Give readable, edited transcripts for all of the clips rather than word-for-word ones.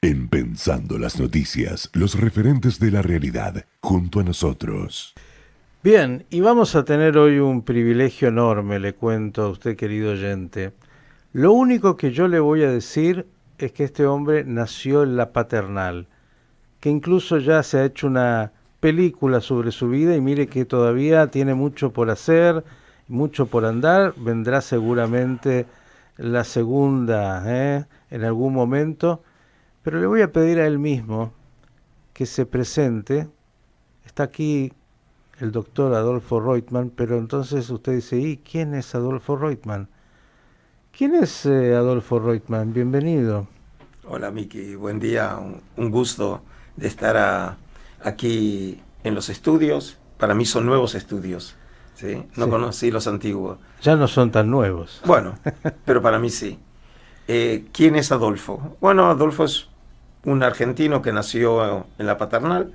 En Pensando las Noticias, los referentes de la realidad, junto a nosotros. Bien, y vamos a tener hoy un privilegio enorme, le cuento a usted, querido oyente. Lo único que yo le voy a decir es que este hombre nació en la paternal, que incluso ya se ha hecho una película sobre su vida y mire que todavía tiene mucho por hacer, mucho por andar, vendrá seguramente la segunda, en algún momento, pero le voy a pedir a él mismo que se presente. Está aquí el doctor Adolfo Reutemann, pero entonces usted dice, ¿y quién es Adolfo Reutemann? ¿Quién es Adolfo Reutemann? Bienvenido. Hola Miki, buen día, un gusto de estar aquí en los estudios. Para mí son nuevos estudios, ¿sí? No Sí. conocí los antiguos. Ya no son tan nuevos. Bueno, pero para mí sí. ¿Quién es Adolfo? Bueno, Adolfo es un argentino que nació en la paternal.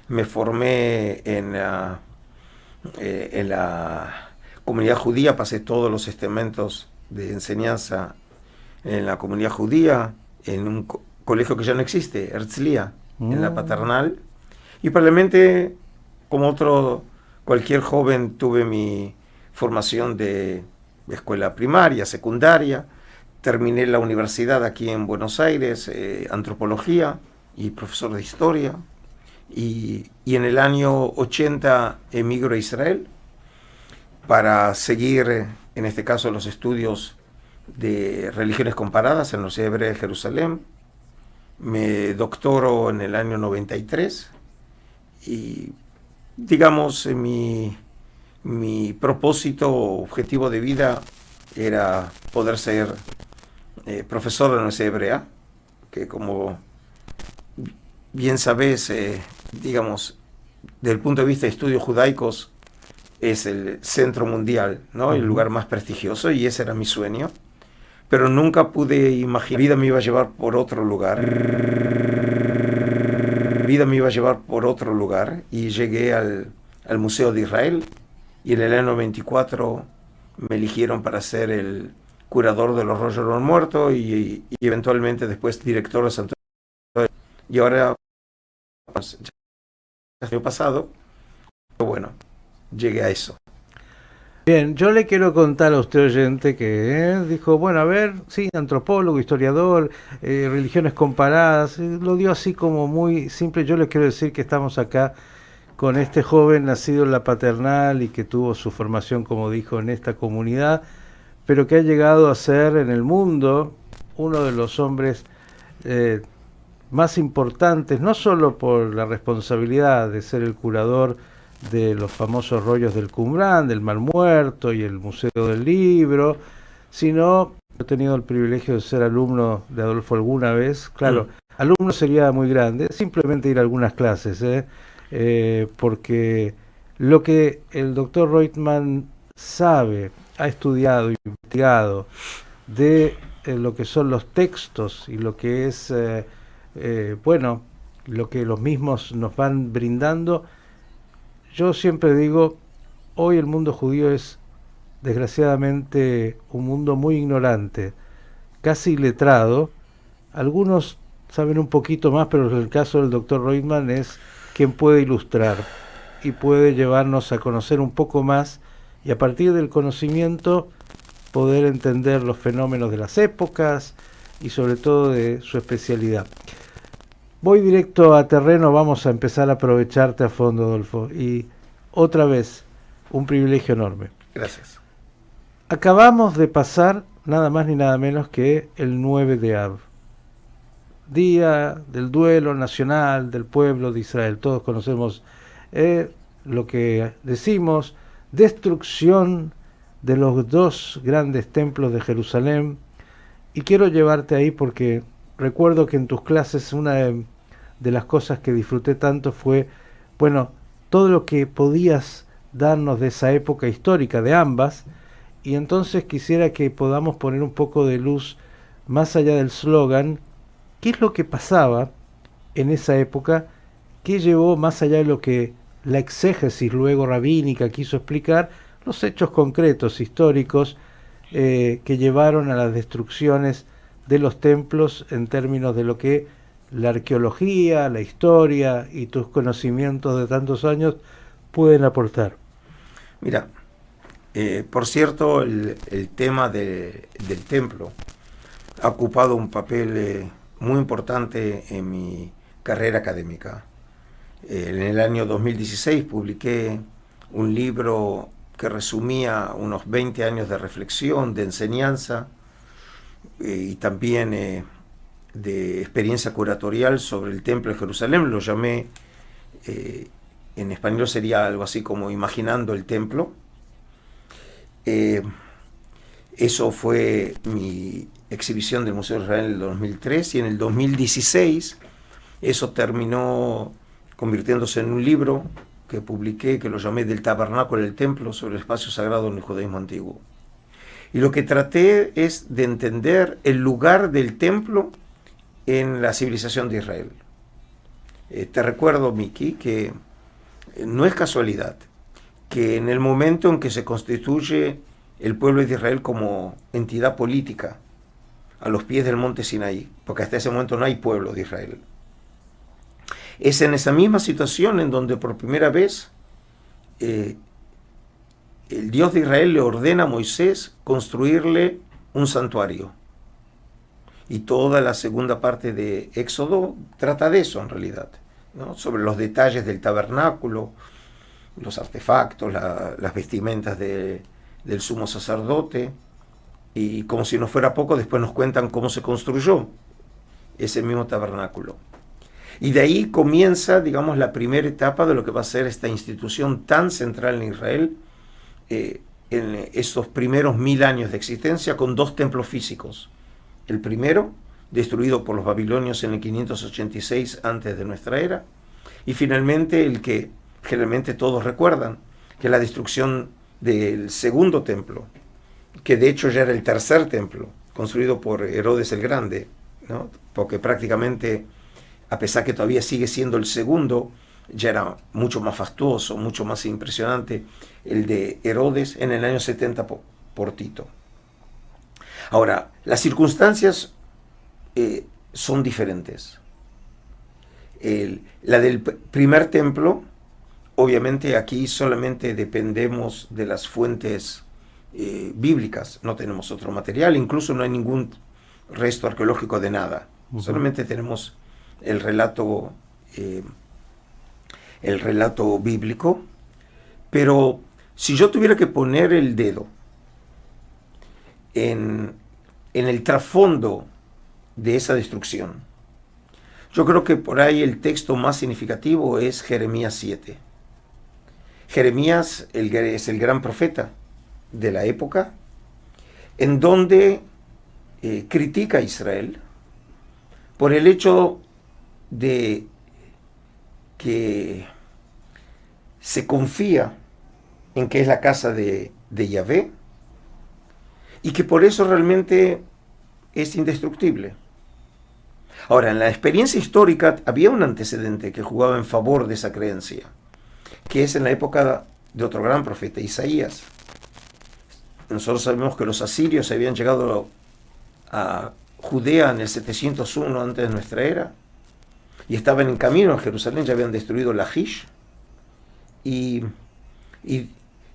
Me formé en la comunidad judía, pasé todos los estamentos de enseñanza en la comunidad judía, en un colegio que ya no existe, Herzliya, en la Mm. paternal. Y probablemente, como cualquier joven, tuve mi formación de escuela primaria, secundaria. Terminé la universidad aquí en Buenos Aires, antropología y profesor de historia. Y en el año 80 emigro a Israel para seguir, en este caso, los estudios de religiones comparadas en la Universidad Hebrea de Jerusalén. Me doctoro en el año 93 y, digamos, mi propósito o objetivo de vida era poder ser profesor de la Universidad Hebrea, que como bien sabes, digamos, desde el punto de vista de estudios judaicos, es el centro mundial, ¿no? El Ujú. lugar más prestigioso, y ese era mi sueño. Pero nunca pude imaginar que la vida me iba a llevar por otro lugar. La vida me iba a llevar por otro lugar y llegué al Museo de Israel, y en el año 94 me eligieron para ser el curador de los rollos de los muertos y eventualmente después director de Santuario. Y ahora, pues, ya el año pasado, pero bueno, llegué a eso. Bien, yo le quiero contar a usted oyente que dijo, bueno, a ver, sí, antropólogo, historiador, religiones comparadas, lo dio así como muy simple. Yo le quiero decir que estamos acá con este joven nacido en la paternal y que tuvo su formación, como dijo, en esta comunidad, pero que ha llegado a ser en el mundo uno de los hombres eh, más importantes, no solo por la responsabilidad de ser el curador de los famosos rollos del Qumrán, del Mar Muerto y el Museo del Libro, sino he tenido el privilegio de ser alumno de Adolfo alguna vez. Claro, Mm. alumno sería muy grande, simplemente ir a algunas clases, porque lo que el doctor Reutemann sabe, ha estudiado y investigado de lo que son los textos y lo que es, bueno, lo que los mismos nos van brindando. Yo siempre digo, hoy el mundo judío es desgraciadamente un mundo muy ignorante, casi iletrado. Algunos saben un poquito más, pero en el caso del doctor Reutemann es quien puede ilustrar y puede llevarnos a conocer un poco más y a partir del conocimiento poder entender los fenómenos de las épocas y sobre todo de su especialidad. Voy directo a terreno, vamos a empezar a aprovecharte a fondo, Adolfo. Y otra vez, un privilegio enorme. Gracias. Acabamos de pasar nada más ni nada menos que el 9 de Av, día del duelo nacional del pueblo de Israel. Todos conocemos lo que decimos, destrucción de los dos grandes templos de Jerusalén. Y quiero llevarte ahí porque recuerdo que en tus clases una de las cosas que disfruté tanto fue, bueno, todo lo que podías darnos de esa época histórica de ambas. Y entonces quisiera que podamos poner un poco de luz más allá del slogan, qué es lo que pasaba en esa época, qué llevó más allá de lo que la exégesis luego rabínica quiso explicar, los hechos concretos históricos que llevaron a las destrucciones de los templos en términos de lo que la arqueología, la historia y tus conocimientos de tantos años pueden aportar? Mira, por cierto, el tema del templo ha ocupado un papel muy importante en mi carrera académica. En el año 2016 publiqué un libro que resumía unos 20 años de reflexión, de enseñanza y también de experiencia curatorial sobre el Templo de Jerusalén. Lo llamé, en español sería algo así como Imaginando el Templo. Eso fue mi exhibición del Museo de Israel en el 2003, y en el 2016 eso terminó convirtiéndose en un libro que publiqué, que lo llamé Del Tabernáculo al Templo, sobre el espacio sagrado en el judaísmo antiguo. Y lo que traté es de entender el lugar del templo en la civilización de Israel. Te recuerdo, Miki, que no es casualidad que en el momento en que se constituye el pueblo de Israel como entidad política a los pies del monte Sinaí, porque hasta ese momento no hay pueblo de Israel, es en esa misma situación en donde por primera vez el Dios de Israel le ordena a Moisés construirle un santuario. Y toda la segunda parte de Éxodo trata de eso en realidad, ¿no? Sobre los detalles del tabernáculo, los artefactos, las vestimentas del sumo sacerdote, y como si no fuera poco, después nos cuentan cómo se construyó ese mismo tabernáculo. Y de ahí comienza, digamos, la primera etapa de lo que va a ser esta institución tan central en Israel, en estos primeros 1000 años de existencia, con 2 templos físicos. El primero, destruido por los babilonios en el 586 antes de nuestra era, y finalmente el que generalmente todos recuerdan, que es la destrucción del segundo templo, que de hecho ya era el tercer templo, construido por Herodes el Grande, ¿no? Porque prácticamente, a pesar que todavía sigue siendo el segundo, ya era mucho más fastuoso, mucho más impresionante el de Herodes en el año 70 por Tito. Ahora, las circunstancias son diferentes. La del primer templo, obviamente aquí solamente dependemos de las fuentes bíblicas, no tenemos otro material, incluso no hay ningún resto arqueológico de nada, solamente tenemos el relato bíblico. Pero si yo tuviera que poner el dedo en el trasfondo de esa destrucción, yo creo que por ahí el texto más significativo es Jeremías 7. Jeremías es el gran profeta de la época, en donde critica a Israel por el hecho de que se confía en que es la casa de Yahvé, y que por eso realmente es indestructible. Ahora, en la experiencia histórica había un antecedente que jugaba en favor de esa creencia, que es en la época de otro gran profeta, Isaías. Nosotros sabemos que los asirios habían llegado a Judea en el 701 antes de nuestra era, y estaban en camino a Jerusalén, ya habían destruido Lachish, y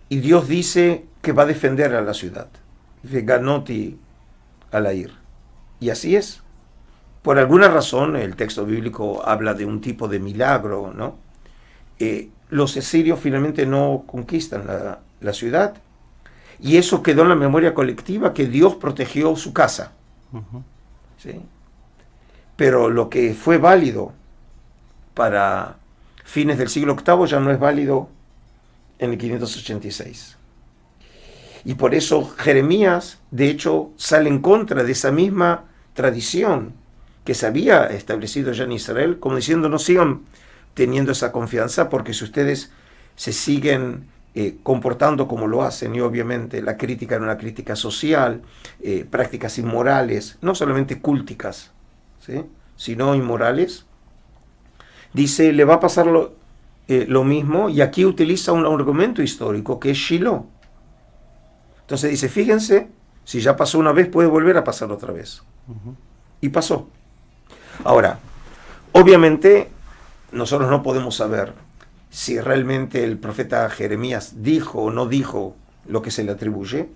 Dios dice que va a defender a la ciudad, de Ganoti a la Ir. Y así es. Por alguna razón, el texto bíblico habla de un tipo de milagro, ¿no? Los asirios finalmente no conquistan la ciudad, y eso quedó en la memoria colectiva, que Dios protegió su casa. ¿Sí? Pero lo que fue válido para fines del siglo VIII ya no es válido en el 586. Y por eso Jeremías, de hecho, sale en contra de esa misma tradición que se había establecido ya en Israel, como diciendo: no sigan teniendo esa confianza, porque si ustedes se siguen comportando como lo hacen, y obviamente la crítica era una crítica social, prácticas inmorales, no solamente cúlticas, ¿sí?, sino inmorales, dice, le va a pasar lo mismo, y aquí utiliza un argumento histórico que es Shiloh. Entonces dice, fíjense, Si ya pasó una vez, puede volver a pasar otra vez. Y pasó. Ahora, obviamente, nosotros no podemos saber si realmente el profeta Jeremías dijo o no dijo lo que se le atribuye,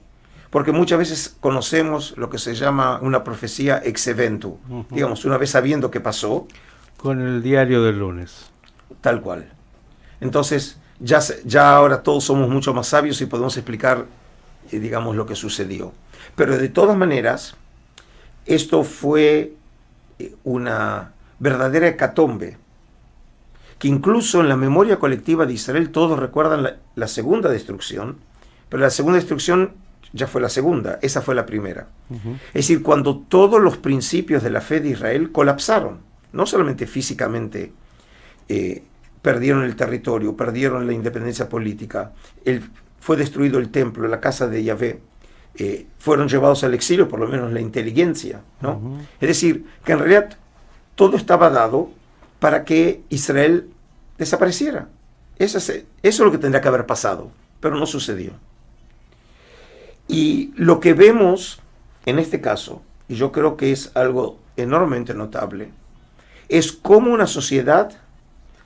porque muchas veces conocemos lo que se llama una profecía ex eventu, digamos, una vez sabiendo que pasó. Con el diario del lunes. Tal cual. Entonces, ya ahora todos somos mucho más sabios y podemos explicar, digamos, lo que sucedió. Pero de todas maneras, esto fue una verdadera hecatombe, que incluso en la memoria colectiva de Israel todos recuerdan la segunda destrucción, pero la segunda destrucción ya fue la segunda, esa fue la primera. Es decir, cuando todos los principios de la fe de Israel colapsaron, no solamente físicamente, perdieron el territorio, perdieron la independencia política, fue destruido el templo, la casa de Yahvé, fueron llevados al exilio, por lo menos la inteligencia, ¿no? Es decir, que en realidad todo estaba dado para que Israel desapareciera. Eso es lo que tendría que haber pasado, pero no sucedió. Y lo que vemos en este caso, y yo creo que es algo enormemente notable, es cómo una sociedad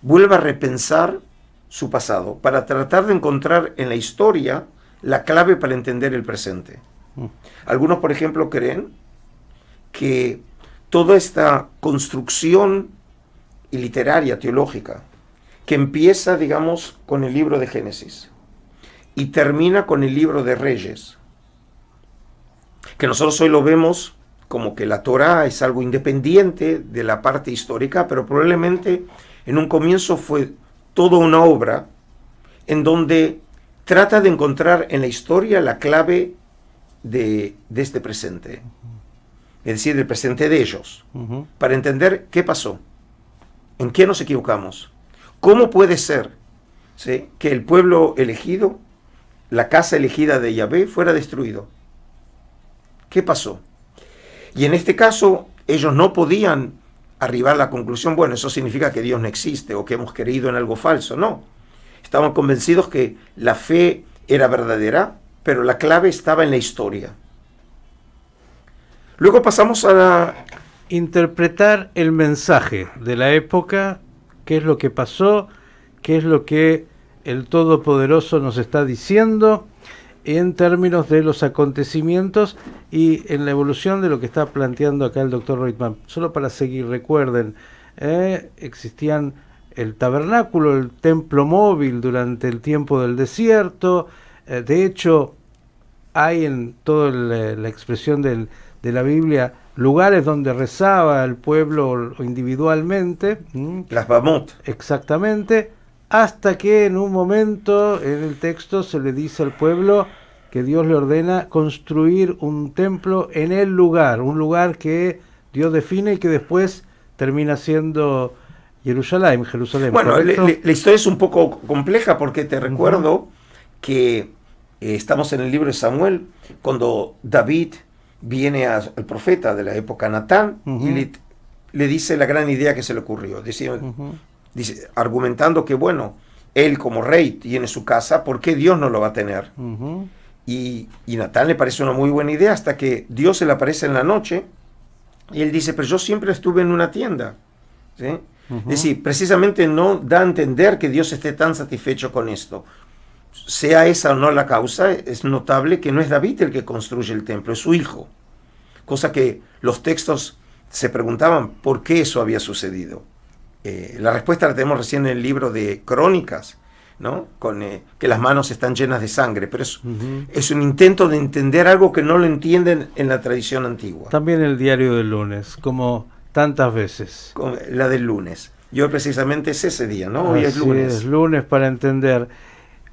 vuelve a repensar su pasado para tratar de encontrar en la historia la clave para entender el presente. Algunos, por ejemplo, creen que toda esta construcción literaria, teológica, que empieza, digamos, con el libro de Génesis y termina con el libro de Reyes, que nosotros hoy lo vemos como que la Torá es algo independiente de la parte histórica, pero probablemente en un comienzo fue toda una obra en donde trata de encontrar en la historia la clave de este presente, es decir, el presente de ellos, para entender qué pasó, en qué nos equivocamos, cómo puede ser, ¿sí?, que el pueblo elegido, la casa elegida de Yahvé, fuera destruido. ¿Qué pasó? Y en este caso, ellos no podían arribar a la conclusión, bueno, eso significa que Dios no existe o que hemos creído en algo falso. No. Estaban convencidos que la fe era verdadera, pero la clave estaba en la historia. Luego pasamos a interpretar el mensaje de la época, qué es lo que pasó, qué es lo que el Todopoderoso nos está diciendo en términos de los acontecimientos y en la evolución de lo que está planteando acá el doctor Reutemann. Solo para seguir, recuerden, existían el tabernáculo, el templo móvil durante el tiempo del desierto. De hecho, hay en toda la expresión de la Biblia lugares donde rezaba el pueblo individualmente. Las Bamot. Exactamente. Hasta que en un momento en el texto se le dice al pueblo que Dios le ordena construir un templo en el lugar, un lugar que Dios define y que después termina siendo Jerusalén. Bueno, la historia es un poco compleja porque te recuerdo que estamos en el libro de Samuel, cuando David viene al profeta de la época, Natán, y le dice la gran idea que se le ocurrió. Dice, argumentando que, bueno, él como rey tiene su casa, ¿por qué Dios no lo va a tener? Y Natán le parece una muy buena idea hasta que Dios se le aparece en la noche y él dice, pero yo siempre estuve en una tienda. ¿Sí? Es decir, precisamente no da a entender que Dios esté tan satisfecho con esto. Sea esa o no la causa, es notable que no es David el que construye el templo, es su hijo. Cosa que los textos se preguntaban por qué eso había sucedido. La respuesta la tenemos recién en el libro de Crónicas, ¿no? Con que las manos están llenas de sangre, pero es un intento de entender algo que no lo entienden en la tradición antigua. También el diario del lunes, como tantas veces. La del lunes. Y hoy precisamente es ese día, ¿no? Hoy es lunes. Es lunes para entender.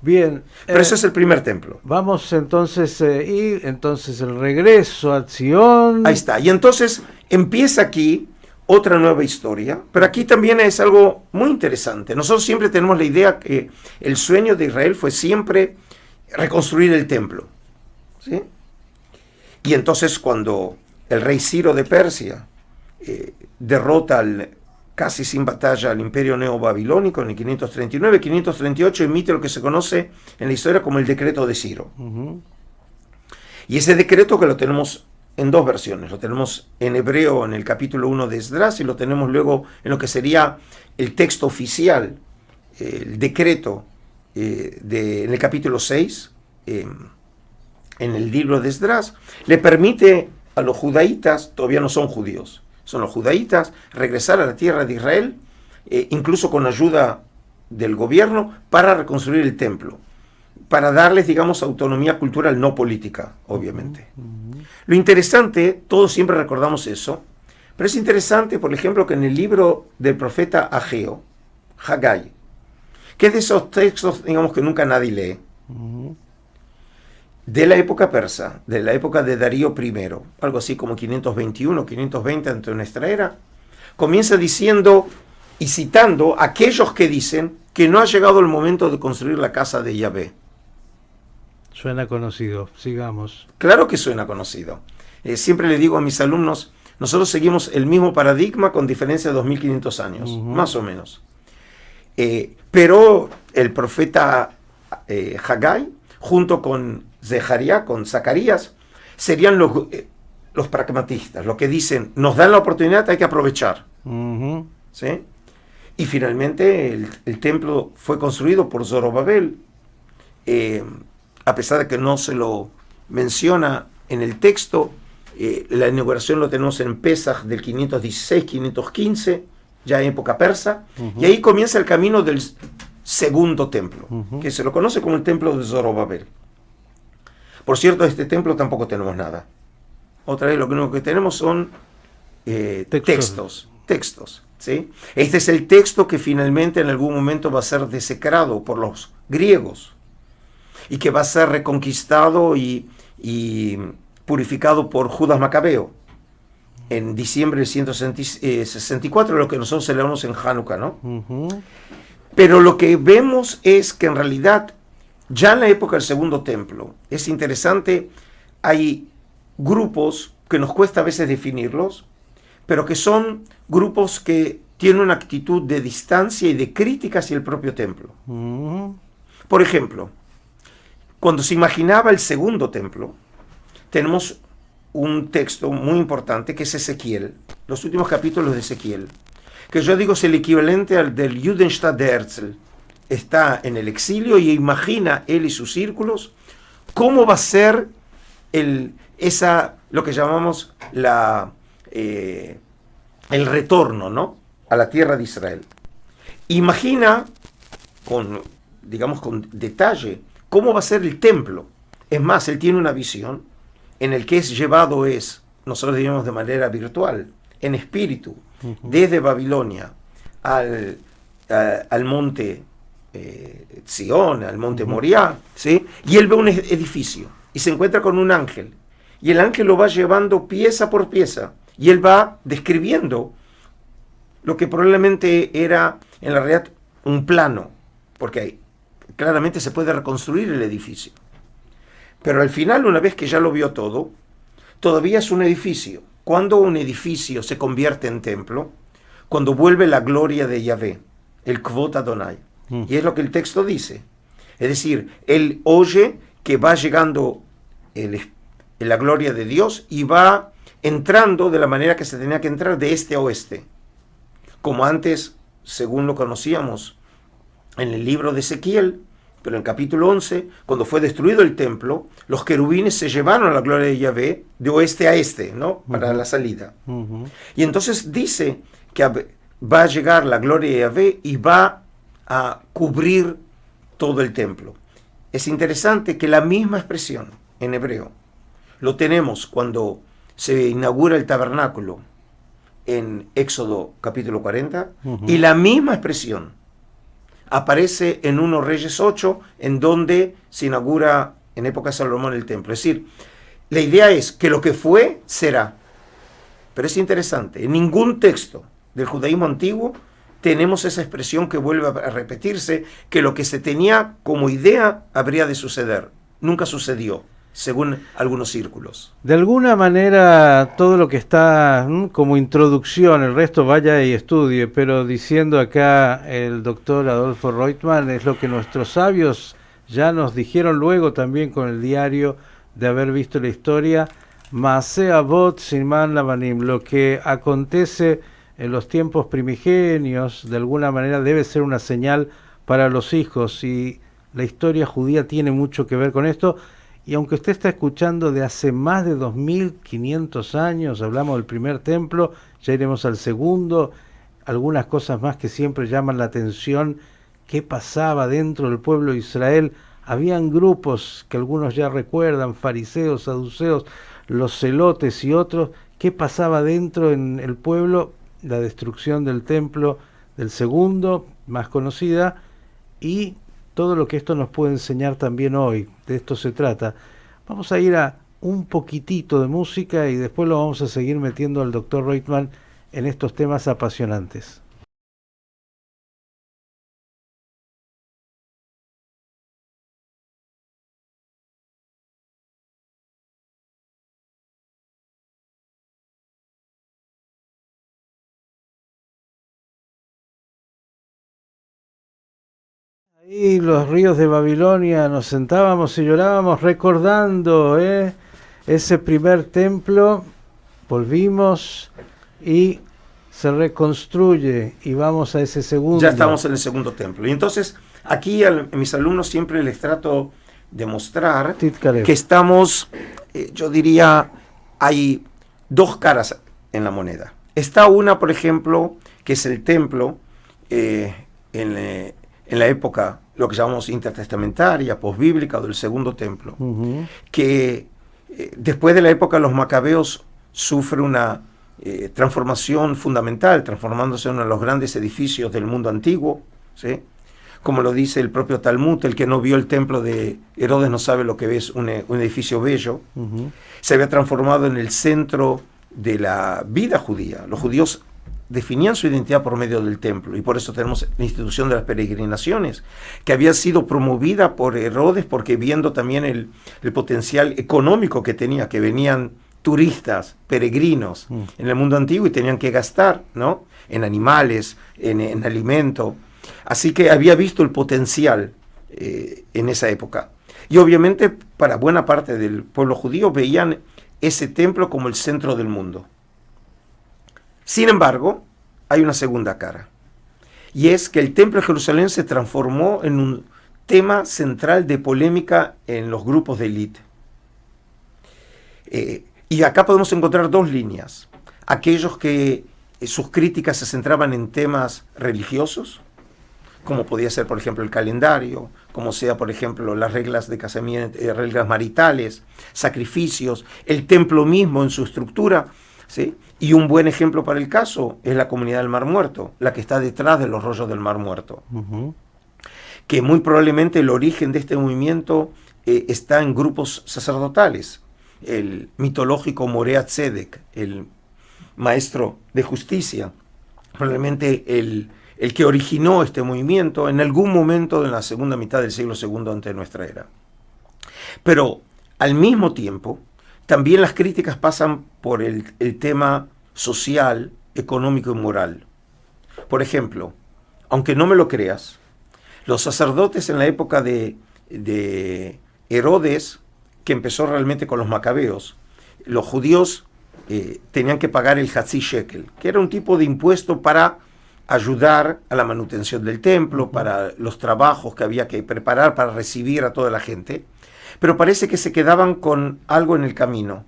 Bien. Pero ese es el primer templo. Vamos entonces, y entonces el regreso a Sion. Ahí está. Y entonces empieza aquí otra nueva historia, pero aquí también es algo muy interesante. Nosotros siempre tenemos la idea que el sueño de Israel fue siempre reconstruir el templo, ¿sí? Y entonces cuando el rey Ciro de Persia derrota casi sin batalla al imperio neobabilónico en el 539, 538 emite lo que se conoce en la historia como el decreto de Ciro. Y ese decreto que lo tenemos en dos versiones, lo tenemos en hebreo en el capítulo 1 de Esdras y lo tenemos luego en lo que sería el texto oficial, el decreto en el capítulo 6, en el libro de Esdras, le permite a los judaítas, todavía no son judíos, son los judaítas, regresar a la tierra de Israel, incluso con ayuda del gobierno, para reconstruir el templo, para darles, digamos, autonomía cultural, no política, obviamente. Lo interesante, todos siempre recordamos eso, pero es interesante, por ejemplo, que en el libro del profeta Ageo, Haggai, que es de esos textos, digamos, que nunca nadie lee, de la época persa, de la época de Darío I, algo así como 521, 520 ante nuestra era, comienza diciendo y citando a aquellos que dicen que no ha llegado el momento de construir la casa de Yahvé. Suena conocido, sigamos. Claro que suena conocido. Siempre le digo a mis alumnos, nosotros seguimos el mismo paradigma con diferencia de 2500 años, más o menos. Pero el profeta Haggai, junto con Zeharia, con Zacarías, serían los pragmatistas, los que dicen, nos dan la oportunidad, hay que aprovechar. ¿Sí? Y finalmente el templo fue construido por Zorobabel, a pesar de que no se lo menciona en el texto. La inauguración lo tenemos en Pesaj del 516-515, ya en época persa, y ahí comienza el camino del segundo templo, que se lo conoce como el templo de Zorobabel. Por cierto, de este templo tampoco tenemos nada. Otra vez lo único que tenemos son textos. ¿Sí? Este es el texto que finalmente en algún momento va a ser desecrado por los griegos y que va a ser reconquistado y purificado por Judas Macabeo en diciembre de 164, lo que nosotros celebramos en Hanukkah, ¿no? Pero lo que vemos es que en realidad ya en la época del segundo templo, es interesante, hay grupos que nos cuesta a veces definirlos, pero que son grupos que tienen una actitud de distancia y de crítica hacia el propio templo. Por ejemplo, cuando se imaginaba el segundo templo, tenemos un texto muy importante que es Ezequiel, los últimos capítulos de Ezequiel, que yo digo es el equivalente al del Judenstadt de Herzl. Está en el exilio y imagina él y sus círculos cómo va a ser lo que llamamos el retorno, ¿no?, a la tierra de Israel. Imagina con detalle cómo va a ser el templo. Es más, él tiene una visión en el que es llevado, nosotros diríamos de manera virtual, en espíritu, desde Babilonia al monte Sión, al monte Moriah, ¿sí? Y él ve un edificio y se encuentra con un ángel, y el ángel lo va llevando pieza por pieza, y él va describiendo lo que probablemente era en la realidad un plano, porque claramente se puede reconstruir el edificio. Pero al final, una vez que ya lo vio todo, todavía es un edificio. Cuando un edificio se convierte en templo, cuando vuelve la gloria de Yahvé, el Kvot Adonai. Y es lo que el texto dice. Es decir, él oye que va llegando la gloria de Dios y va entrando de la manera que se tenía que entrar, de este a oeste. Como antes, según lo conocíamos en el libro de Ezequiel, pero en el capítulo 11, cuando fue destruido el templo, los querubines se llevaron a la gloria de Yahvé de oeste a este, ¿no?, para la salida. Y entonces dice que va a llegar la gloria de Yahvé y va a cubrir todo el templo. Es interesante que la misma expresión en hebreo lo tenemos cuando se inaugura el tabernáculo en Éxodo capítulo 40, y la misma expresión aparece en 1 Reyes 8, en donde se inaugura en época de Salomón el templo. Es decir, la idea es que lo que fue, será. Pero es interesante, en ningún texto del judaísmo antiguo tenemos esa expresión que vuelve a repetirse, que lo que se tenía como idea habría de suceder. Nunca sucedió, según algunos círculos. De alguna manera, todo lo que está como introducción, el resto vaya y estudie, pero diciendo acá el doctor Adolfo Reutemann, es lo que nuestros sabios ya nos dijeron luego también con el diario de haber visto la historia, Maaseh Avot Siman Lavanim, lo que acontece en los tiempos primigenios, de alguna manera debe ser una señal para los hijos, y la historia judía tiene mucho que ver con esto. Y aunque usted está escuchando de hace más de 2500 años, hablamos del primer templo, ya iremos al segundo, algunas cosas más que siempre llaman la atención: qué pasaba dentro del pueblo de Israel. Habían grupos que algunos ya recuerdan, fariseos, saduceos, los celotes y otros. ¿Qué pasaba dentro en el pueblo? La destrucción del templo del segundo, más conocida, y todo lo que esto nos puede enseñar también hoy. De esto se trata. Vamos a ir a un poquitito de música y después lo vamos a seguir metiendo al Dr. Reutemann en estos temas apasionantes. Ahí los ríos de Babilonia nos sentábamos y llorábamos recordando ese primer templo. Volvimos y se reconstruye y vamos a ese segundo. Ya estamos en el segundo templo. Y entonces aquí a mis alumnos siempre les trato de mostrar que estamos, yo diría, hay dos caras en la moneda. Está una, por ejemplo, que es el templo en la época, lo que llamamos intertestamentaria, posbíblica, o del segundo templo, que después de la época de los macabeos sufre una transformación fundamental, transformándose en uno de los grandes edificios del mundo antiguo, ¿sí? Como lo dice el propio Talmud: el que no vio el templo de Herodes no sabe lo que es un edificio bello. Se había transformado en el centro de la vida judía. Los judíos definían su identidad por medio del templo, y por eso tenemos la institución de las peregrinaciones, que había sido promovida por Herodes, porque viendo también el potencial económico que tenía, que venían turistas, peregrinos en el mundo antiguo y tenían que gastar, ¿no?, en animales, en alimento. Así que había visto el potencial en esa época. Y obviamente para buena parte del pueblo judío veían ese templo como el centro del mundo. Sin embargo, hay una segunda cara, y es que el templo de Jerusalén se transformó en un tema central de polémica en los grupos de élite. Y acá podemos encontrar dos líneas: aquellos que sus críticas se centraban en temas religiosos, como podía ser, por ejemplo, el calendario, como sea, por ejemplo, las reglas de casamiento, reglas maritales, sacrificios, el templo mismo en su estructura, ¿sí? Y un buen ejemplo para el caso es la comunidad del Mar Muerto, la que está detrás de los rollos del Mar Muerto. Que muy probablemente el origen de este movimiento está en grupos sacerdotales. El mitológico Morea Tzedek, el maestro de justicia, probablemente el que originó este movimiento en algún momento en la segunda mitad del siglo II antes de nuestra era. Pero al mismo tiempo, también las críticas pasan por el tema social, económico y moral. Por ejemplo, aunque no me lo creas, los sacerdotes en la época de Herodes, que empezó realmente con los macabeos, los judíos tenían que pagar el Hatzi Shekel, que era un tipo de impuesto para ayudar a la manutención del templo, para los trabajos que había que preparar para recibir a toda la gente. Pero parece que se quedaban con algo en el camino.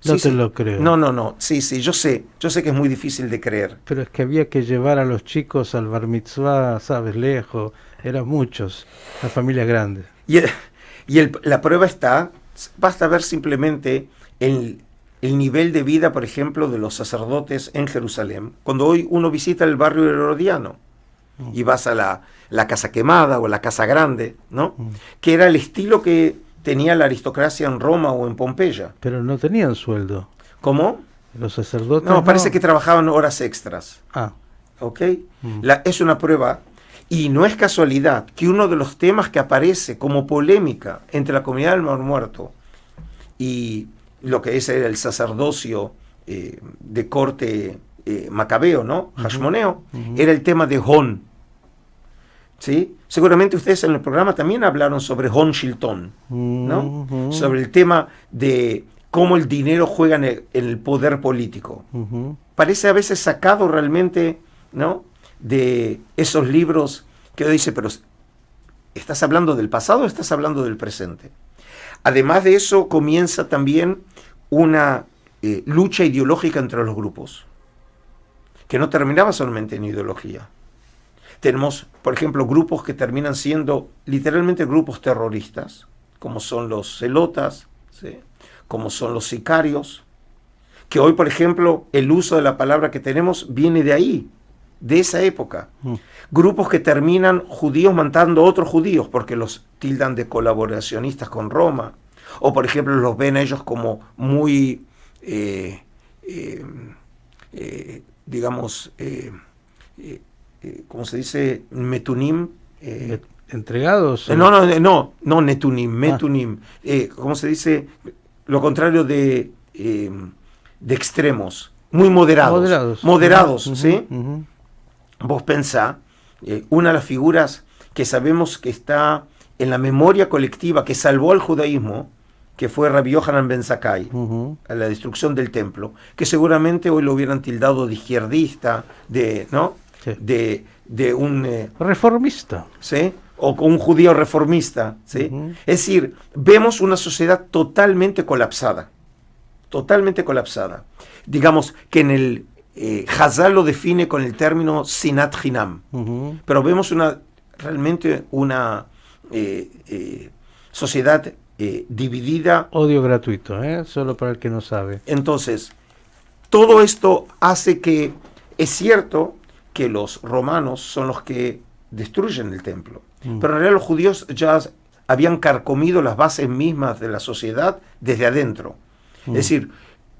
No te lo creo. No. Sí, yo sé que es muy difícil de creer. Pero es que había que llevar a los chicos al bar mitzvah, sabes, lejos. Eran muchos, la familia grande. La prueba está, basta ver simplemente el nivel de vida, por ejemplo, de los sacerdotes en Jerusalén. Cuando hoy uno visita el barrio herodiano y vas a la Casa Quemada o la Casa Grande, ¿no? Que era el estilo que tenía la aristocracia en Roma o en Pompeya. Pero no tenían sueldo. ¿Cómo? Los sacerdotes no. Parece que trabajaban horas extras. ¿Ok? Es una prueba, y no es casualidad que uno de los temas que aparece como polémica entre la comunidad del Mar Muerto y lo que es el sacerdocio de corte macabeo, ¿no? Hashmoneo, era el tema de Hon. ¿sí? Seguramente ustedes en el programa también hablaron sobre Hon Shilton, ¿no? Ujú. Sobre el tema de cómo el dinero juega en el poder político. Ujú. Parece a veces sacado realmente, ¿no?, de esos libros que uno dice, pero ¿estás hablando del pasado o estás hablando del presente? Además de eso, comienza también una lucha ideológica entre los grupos, que no terminaba solamente en ideología. Tenemos, por ejemplo, grupos que terminan siendo literalmente grupos terroristas, como son los celotas, ¿sí?, como son los sicarios, que hoy, por ejemplo, el uso de la palabra que tenemos viene de ahí, de esa época. Grupos que terminan judíos matando a otros judíos porque los tildan de colaboracionistas con Roma, o por ejemplo los ven a ellos como muy, digamos, ¿cómo se dice? Metunim. ¿Entregados? No, Netunim, Metunim. ¿Cómo se dice? Lo contrario de extremos, muy moderados. Moderados, Uh-huh, ¿sí? uh-huh. Vos pensá, una de las figuras que sabemos que está en la memoria colectiva, que salvó al judaísmo, que fue Rabbi Yohanan ben Zakkai, Uh-huh. a la destrucción del templo, que seguramente hoy lo hubieran tildado de izquierdista, ¿no? Sí. De un... reformista. ¿sí? O un judío reformista, ¿sí? Uh-huh. Es decir, vemos una sociedad totalmente colapsada. Totalmente colapsada. Digamos que en el Hazal lo define con el término Sinat Hinam. Uh-huh. Pero vemos realmente una sociedad dividida. Odio gratuito, solo para el que no sabe. Entonces, todo esto hace que es cierto que los romanos son los que destruyen el templo. Pero en realidad los judíos ya habían carcomido las bases mismas de la sociedad desde adentro. Es decir,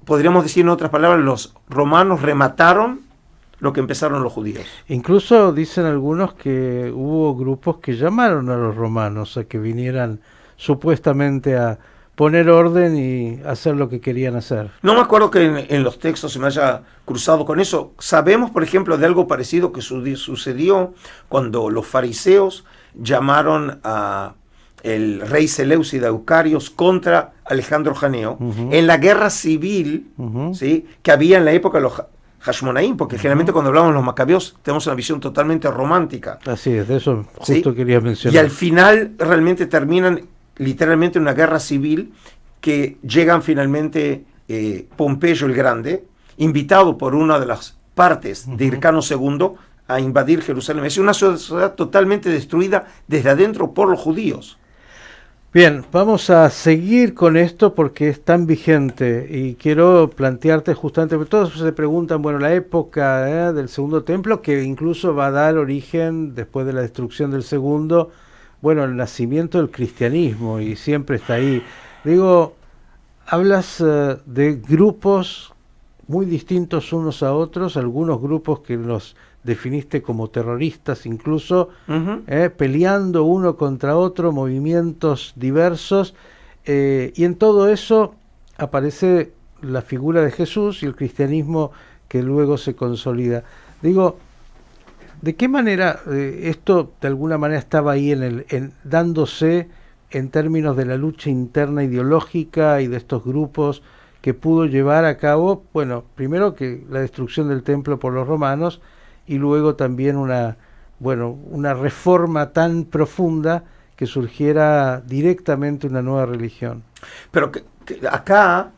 podríamos decir en otras palabras, los romanos remataron lo que empezaron los judíos. Incluso dicen algunos que hubo grupos que llamaron a los romanos a que vinieran supuestamente a poner orden y hacer lo que querían hacer. No me acuerdo que en los textos se me haya cruzado con eso. Sabemos, por ejemplo, de algo parecido que sucedió cuando los fariseos llamaron a el rey Seleucida Eucarios contra Alejandro Janeo, uh-huh, en la guerra civil, uh-huh, ¿sí?, que había en la época de los Hashmonaim, porque generalmente cuando hablamos de los macabeos tenemos una visión totalmente romántica. Así es, de eso justo, ¿sí?, quería mencionar. Y al final realmente terminan literalmente en una guerra civil que llegan finalmente Pompeyo el Grande, invitado por una de las partes, uh-huh, de Hircano II, a invadir Jerusalén. Es una sociedad totalmente destruida desde adentro por los judíos. Bien, vamos a seguir con esto porque es tan vigente y quiero plantearte justamente, porque todos se preguntan, bueno, la época del Segundo Templo, que incluso va a dar origen, después de la destrucción del Segundo, bueno, el nacimiento del cristianismo, y siempre está ahí. Digo, hablas de grupos muy distintos unos a otros, algunos grupos que los definiste como terroristas incluso, uh-huh, peleando uno contra otro, movimientos diversos, y en todo eso aparece la figura de Jesús y el cristianismo que luego se consolida. Digo, ¿de qué manera esto de alguna manera estaba ahí dándose en términos de la lucha interna ideológica y de estos grupos que pudo llevar a cabo, bueno, primero que la destrucción del templo por los romanos, y luego también una reforma tan profunda que surgiera directamente una nueva religión? Pero que acá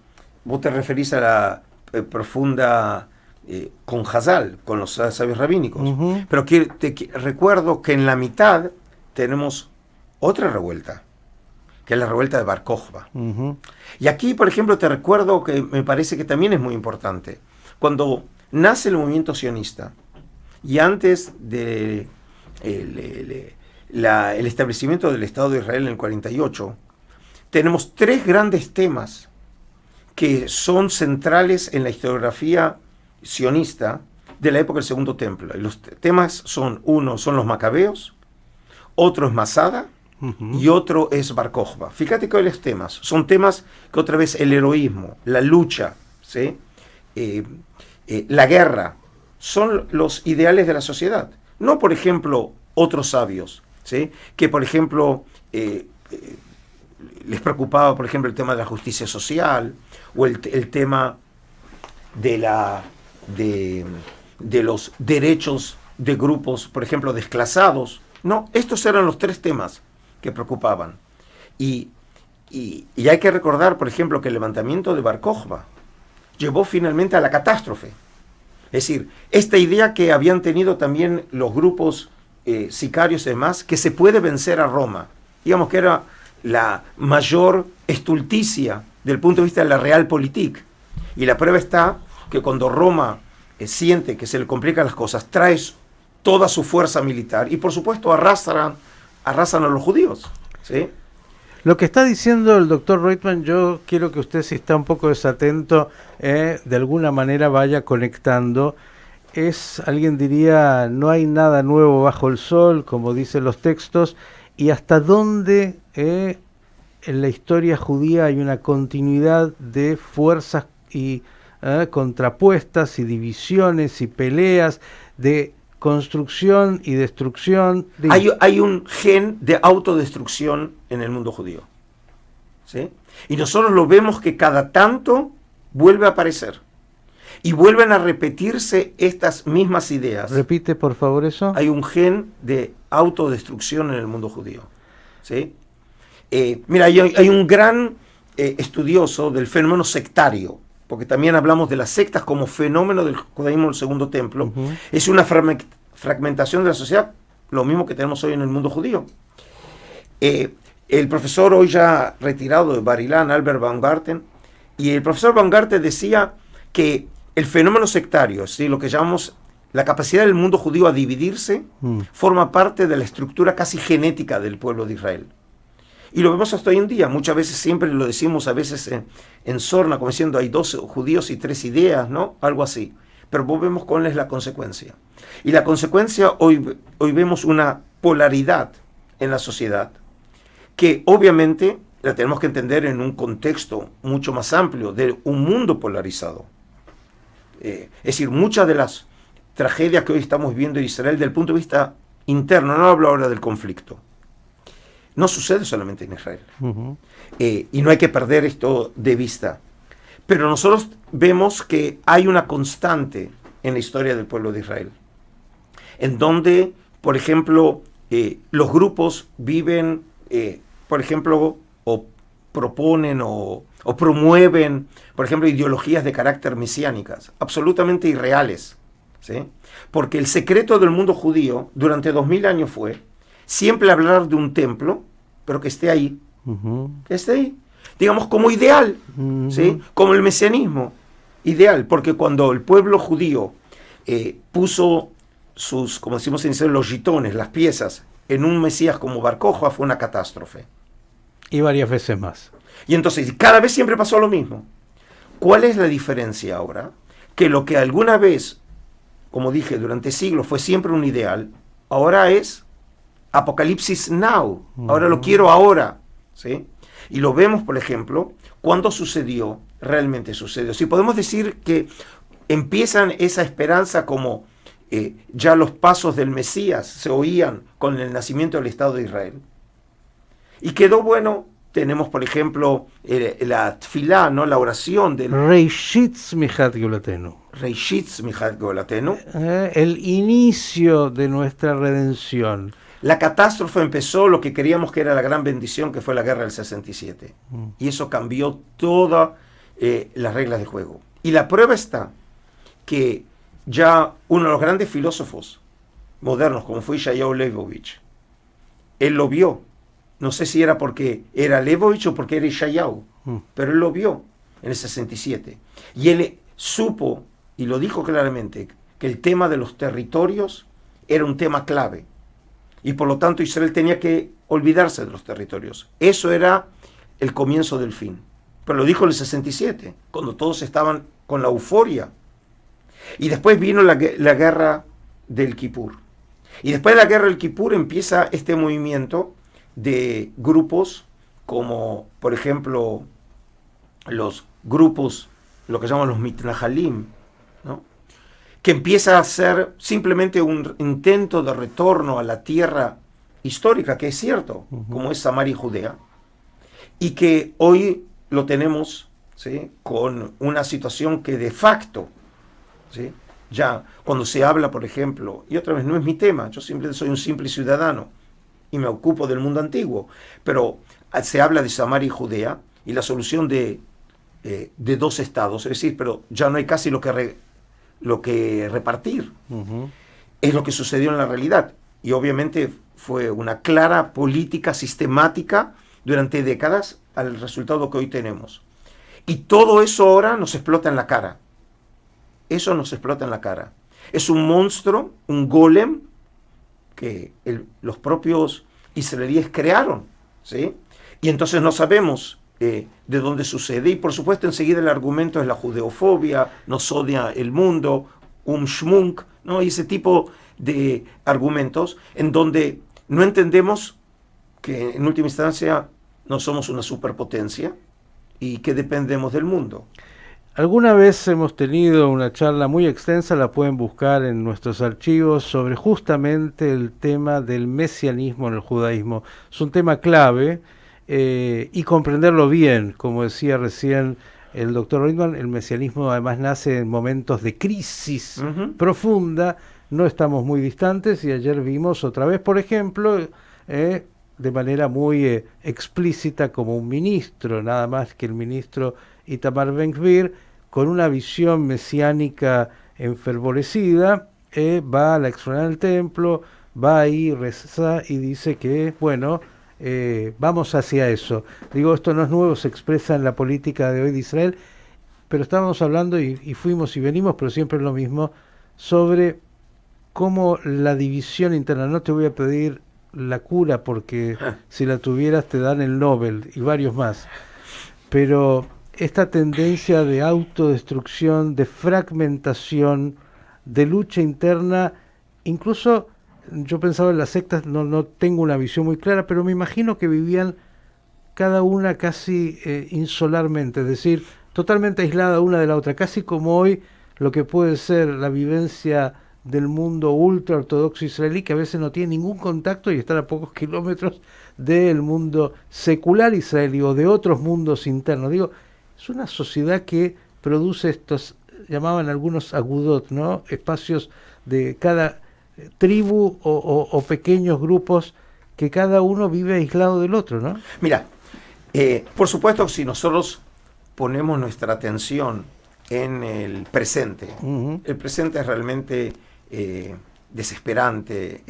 vos te referís a la profunda con Hazal, con los sabios rabínicos. Uh-huh. Pero recuerdo que en la mitad tenemos otra revuelta, que es la revuelta de Bar Kokhba. Uh-huh. Y aquí, por ejemplo, te recuerdo que me parece que también es muy importante. Cuando nace el movimiento sionista, y antes de el establecimiento del Estado de Israel en el 48, tenemos tres grandes temas que son centrales en la historiografía sionista de la época del Segundo Templo. Y los temas son, uno son los macabeos, otro es Masada, uh-huh, y otro es Bar Kokhba. Fíjate que hoy los temas son temas que otra vez el heroísmo, la lucha, ¿sí?, la guerra, son los ideales de la sociedad. No, por ejemplo, otros sabios, ¿sí? Que, por ejemplo, les preocupaba, por ejemplo, el tema de la justicia social o el tema de los derechos de grupos, por ejemplo, desclasados. No, estos eran los 3 temas que preocupaban. Y hay que recordar, por ejemplo, que el levantamiento de Bar Kokhba llevó finalmente a la catástrofe. Es decir, esta idea que habían tenido también los grupos sicarios y demás, que se puede vencer a Roma, digamos que era la mayor estulticia del punto de vista de la realpolitik. Y la prueba está que cuando Roma siente que se le complican las cosas, trae toda su fuerza militar y por supuesto arrasan a los judíos, ¿sí? Lo que está diciendo el doctor Reutemann, yo quiero que usted, si está un poco desatento, de alguna manera vaya conectando. Alguien diría, no hay nada nuevo bajo el sol, como dicen los textos, y hasta dónde en la historia judía hay una continuidad de fuerzas y contrapuestas y divisiones y peleas, de construcción y destrucción. Hay un gen de autodestrucción en el mundo judío, ¿sí? Y nosotros lo vemos que cada tanto vuelve a aparecer. Y vuelven a repetirse estas mismas ideas. Repite, por favor, eso. Hay un gen de autodestrucción en el mundo judío, ¿sí? Mira, hay un gran estudioso del fenómeno sectario, porque también hablamos de las sectas como fenómeno del judaísmo del Segundo Templo. Es una fragmentación de la sociedad, lo mismo que tenemos hoy en el mundo judío. El profesor hoy ya retirado de Bar Ilan, Albert Baumgarten, y el profesor Baumgarten decía que el fenómeno sectario, ¿sí?, lo que llamamos la capacidad del mundo judío a dividirse, forma parte de la estructura casi genética del pueblo de Israel. Y lo vemos hasta hoy en día. Muchas veces, siempre lo decimos a veces en sorna, como diciendo hay 2 judíos y 3 ideas, ¿no? Algo así. Pero vemos cuál es la consecuencia. Y la consecuencia, hoy vemos una polaridad en la sociedad, que obviamente la tenemos que entender en un contexto mucho más amplio de un mundo polarizado. Es decir, muchas de las tragedias que hoy estamos viendo en Israel desde el punto de vista interno, no hablo ahora del conflicto, no sucede solamente en Israel. Y no hay que perder esto de vista. Pero nosotros vemos que hay una constante en la historia del pueblo de Israel, en donde, por ejemplo, los grupos viven, por ejemplo, o proponen o promueven, por ejemplo, ideologías de carácter mesiánicas, absolutamente irreales, ¿sí? Porque el secreto del mundo judío durante 2000 años fue siempre hablar de un templo, pero que esté ahí, que esté ahí, digamos como ideal, ¿sí? Como el mesianismo, ideal, porque cuando el pueblo judío puso sus, como decimos en Israel, los gitones, las piezas, en un Mesías como Bar Kokhba, fue una catástrofe. Y varias veces más. Y entonces, cada vez siempre pasó lo mismo. ¿Cuál es la diferencia ahora? Que lo que alguna vez, como dije, durante siglos fue siempre un ideal, ahora es Apocalipsis now. Ahora lo quiero ahora, ¿sí? Y lo vemos, por ejemplo, cuando sucedió, realmente sucedió. Si podemos decir que empiezan esa esperanza como ya los pasos del Mesías se oían con el nacimiento del Estado de Israel. Y quedó bueno. Tenemos, por ejemplo, la tfilá, ¿no?, la oración del Reishitz Michat Geulatenu. Reishitz Michat Geulatenu. El inicio de nuestra redención. La catástrofe empezó lo que creíamos que era la gran bendición, que fue la guerra del 67. Y eso cambió todas las reglas de juego. Y la prueba está que ya uno de los grandes filósofos modernos, como fue Yeshayahu Leibovich, él lo vio. No sé si era porque era Leibovich o porque era Yeshayahu, pero él lo vio en el 67. Y él supo, y lo dijo claramente, que el tema de los territorios era un tema clave. Y por lo tanto Israel tenía que olvidarse de los territorios. Eso era el comienzo del fin. Pero lo dijo en el 67, cuando todos estaban con la euforia. Y después vino la guerra del Kippur. Y después de la guerra del Kippur empieza este movimiento de grupos como, por ejemplo, los grupos, lo que llaman los mitnahalim, ¿no?, que empieza a ser simplemente un intento de retorno a la tierra histórica, que es cierto, como es Samaria y Judea, y que hoy lo tenemos, ¿sí?, con una situación que de facto, ¿sí?, ya cuando se habla, por ejemplo, y otra vez no es mi tema, yo simplemente soy un simple ciudadano y me ocupo del mundo antiguo, pero se habla de Samaria y Judea y la solución de 2 estados, es decir, pero ya no hay casi lo que repartir. Es lo que sucedió en la realidad, y obviamente fue una clara política sistemática durante décadas al resultado que hoy tenemos. Y todo eso ahora nos explota en la cara. Eso nos explota en la cara. Es un monstruo, un golem, que los propios israelíes crearon, ¿sí? Y entonces no sabemos de dónde sucede. Y por supuesto enseguida el argumento es la judeofobia, nos odia el mundo, schmunk, ¿no? Y ese tipo de argumentos en donde no entendemos que en última instancia no somos una superpotencia y que dependemos del mundo. Alguna vez hemos tenido una charla muy extensa, la pueden buscar en nuestros archivos, sobre justamente el tema del mesianismo en el judaísmo. Es un tema clave y comprenderlo bien, como decía recién el doctor Reutemann, el mesianismo además nace en momentos de crisis profunda, no estamos muy distantes, y ayer vimos otra vez, por ejemplo, de manera muy explícita, como un ministro, nada más que el ministro Itamar Ben-Gvir, con una visión mesiánica enfervorecida, va a la explanada del templo, va ahí, reza y dice que, bueno, vamos hacia eso. Digo, esto no es nuevo, se expresa en la política de hoy de Israel, pero estábamos hablando, y fuimos y venimos, pero siempre es lo mismo, sobre cómo la división interna. No te voy a pedir la cura, porque si la tuvieras te dan el Nobel y varios más, pero esta tendencia de autodestrucción, de fragmentación, de lucha interna, incluso yo pensaba en las sectas, no tengo una visión muy clara, pero me imagino que vivían cada una casi insolarmente, es decir, totalmente aislada una de la otra, casi como hoy lo que puede ser la vivencia del mundo ultra ortodoxo israelí, que a veces no tiene ningún contacto y están a pocos kilómetros del mundo secular israelí o de otros mundos internos. Digo, es una sociedad que produce estos, llamaban algunos agudot, ¿no?, espacios de cada tribu o pequeños grupos que cada uno vive aislado del otro, ¿no? Mira, por supuesto, si nosotros ponemos nuestra atención en el presente, el presente es realmente desesperante,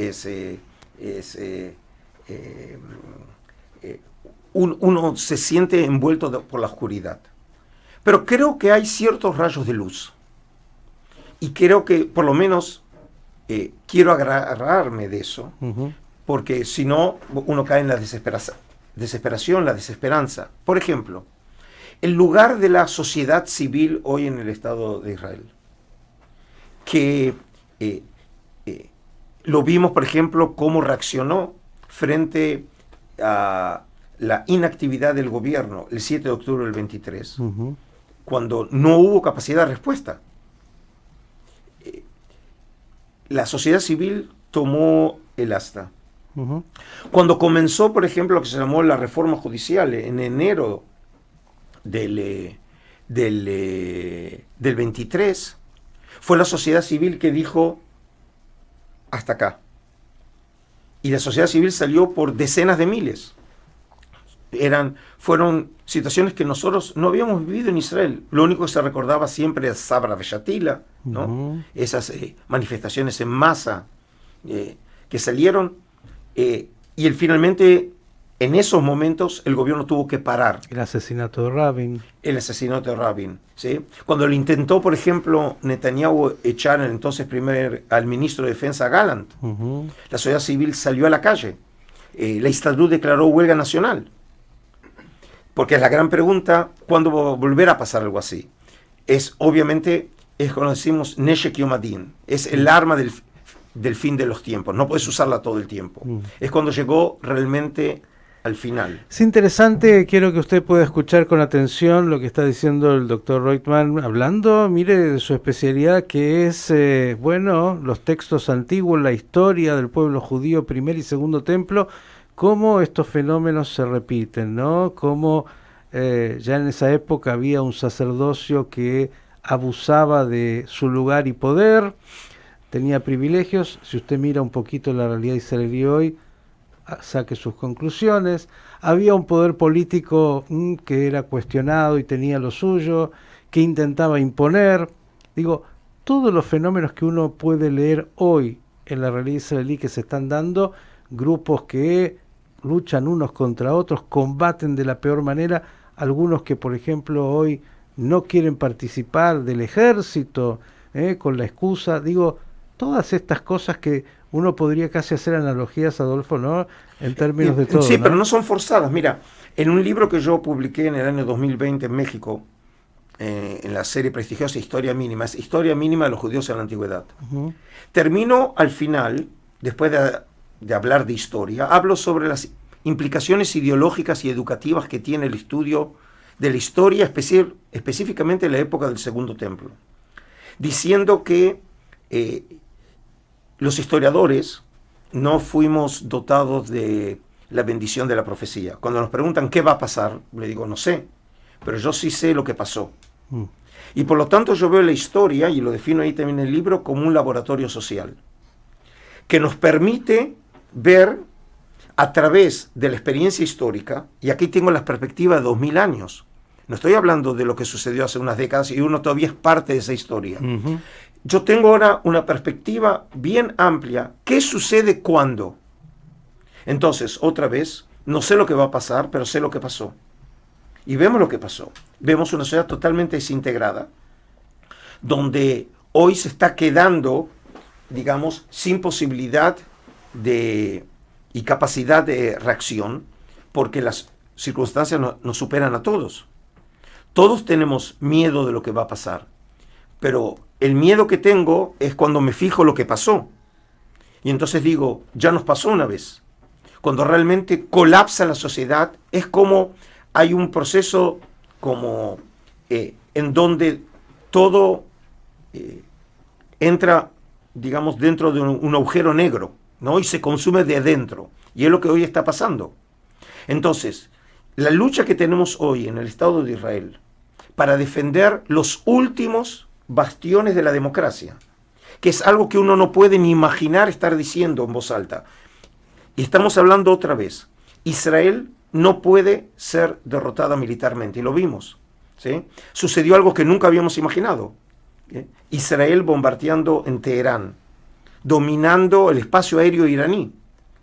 uno se siente envuelto por la oscuridad. Pero creo que hay ciertos rayos de luz. Y creo que, por lo menos, quiero agarrarme de eso, porque si no, uno cae en la desesperación, la desesperanza. Por ejemplo, el lugar de la sociedad civil hoy en el Estado de Israel, que lo vimos, por ejemplo, cómo reaccionó frente a la inactividad del gobierno el 7 de octubre del 23, cuando no hubo capacidad de respuesta. La sociedad civil tomó el asta. Cuando comenzó, por ejemplo, lo que se llamó la reforma judicial en enero del 23, fue la sociedad civil que dijo hasta acá. Y la sociedad civil salió por decenas de miles. Fueron situaciones que nosotros no habíamos vivido en Israel. Lo único que se recordaba siempre es Sabra Beshatila, ¿no? Esas manifestaciones en masa que salieron, y finalmente en esos momentos el gobierno tuvo que parar. El asesinato de Rabin. El asesinato de Rabin, ¿sí? Cuando lo intentó, por ejemplo, Netanyahu echar entonces al ministro de Defensa Gallant, la sociedad civil salió a la calle. La Histadrut declaró huelga nacional. Porque es la gran pregunta, ¿cuándo va a volver a pasar algo así? Obviamente, cuando decimos Neshek Yom Adin, es el arma del fin de los tiempos, no puedes usarla todo el tiempo. Es cuando llegó realmente al final. Es interesante, quiero que usted pueda escuchar con atención lo que está diciendo el doctor Reutemann, hablando, mire, de su especialidad que es, los textos antiguos, la historia del pueblo judío, primer y segundo templo, cómo estos fenómenos se repiten, ¿no? Cómo ya en esa época había un sacerdocio que abusaba de su lugar y poder, tenía privilegios. Si usted mira un poquito la realidad israelí hoy, saque sus conclusiones. Había un poder político que era cuestionado y tenía lo suyo, que intentaba imponer. Digo, todos los fenómenos que uno puede leer hoy en la realidad israelí que se están dando, grupos que luchan unos contra otros, combaten de la peor manera, algunos que por ejemplo hoy no quieren participar del ejército, con la excusa, digo, todas estas cosas que uno podría casi hacer analogías, Adolfo, ¿no? En términos de todo. Sí, ¿no? pero no son forzadas. Mira, en un libro que yo publiqué en el año 2020 en México, en la serie prestigiosa Historia Mínima, es Historia Mínima de los Judíos en la Antigüedad. Uh-huh. Termino al final, después de hablar de historia, hablo sobre las implicaciones ideológicas y educativas que tiene el estudio de la historia, específicamente en la época del Segundo Templo, diciendo que los historiadores no fuimos dotados de la bendición de la profecía. Cuando nos preguntan qué va a pasar, le digo, no sé, pero yo sí sé lo que pasó. Y por lo tanto yo veo la historia, y lo defino ahí también en el libro, como un laboratorio social, que nos permite ver a través de la experiencia histórica, y aquí tengo la perspectiva de 2000 años, no estoy hablando de lo que sucedió hace unas décadas y uno todavía es parte de esa historia. Uh-huh. Yo tengo ahora una perspectiva bien amplia. ¿Qué sucede cuándo? Entonces, otra vez, no sé lo que va a pasar, pero sé lo que pasó. Y vemos lo que pasó. Vemos una sociedad totalmente desintegrada, donde hoy se está quedando, digamos, sin posibilidad y capacidad de reacción, porque las circunstancias nos superan a todos. Todos tenemos miedo de lo que va a pasar, pero el miedo que tengo es cuando me fijo lo que pasó. Y entonces digo, ya nos pasó una vez. Cuando realmente colapsa la sociedad, es como hay un proceso como en donde todo entra, digamos, dentro de un agujero negro, ¿no? Y se consume de adentro. Y es lo que hoy está pasando. Entonces, la lucha que tenemos hoy en el Estado de Israel para defender los últimos bastiones de la democracia, que es algo que uno no puede ni imaginar estar diciendo en voz alta. Y estamos hablando otra vez. Israel no puede ser derrotada militarmente, y lo vimos, ¿sí? Sucedió algo que nunca habíamos imaginado. Israel bombardeando en Teherán, dominando el espacio aéreo iraní,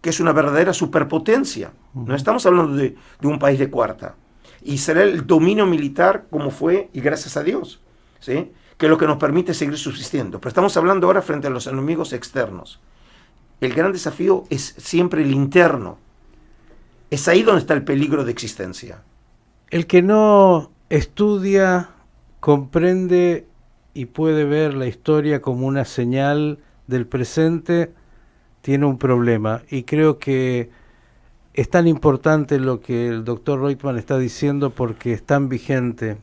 que es una verdadera superpotencia. No estamos hablando de un país de cuarta. Israel, el dominio militar como fue, y gracias a Dios, ¿sí? Que es lo que nos permite seguir subsistiendo. Pero estamos hablando ahora frente a los enemigos externos. El gran desafío es siempre el interno. Es ahí donde está el peligro de existencia. El que no estudia, comprende y puede ver la historia como una señal del presente, tiene un problema. Y creo que es tan importante lo que el doctor Reutemann está diciendo porque es tan vigente.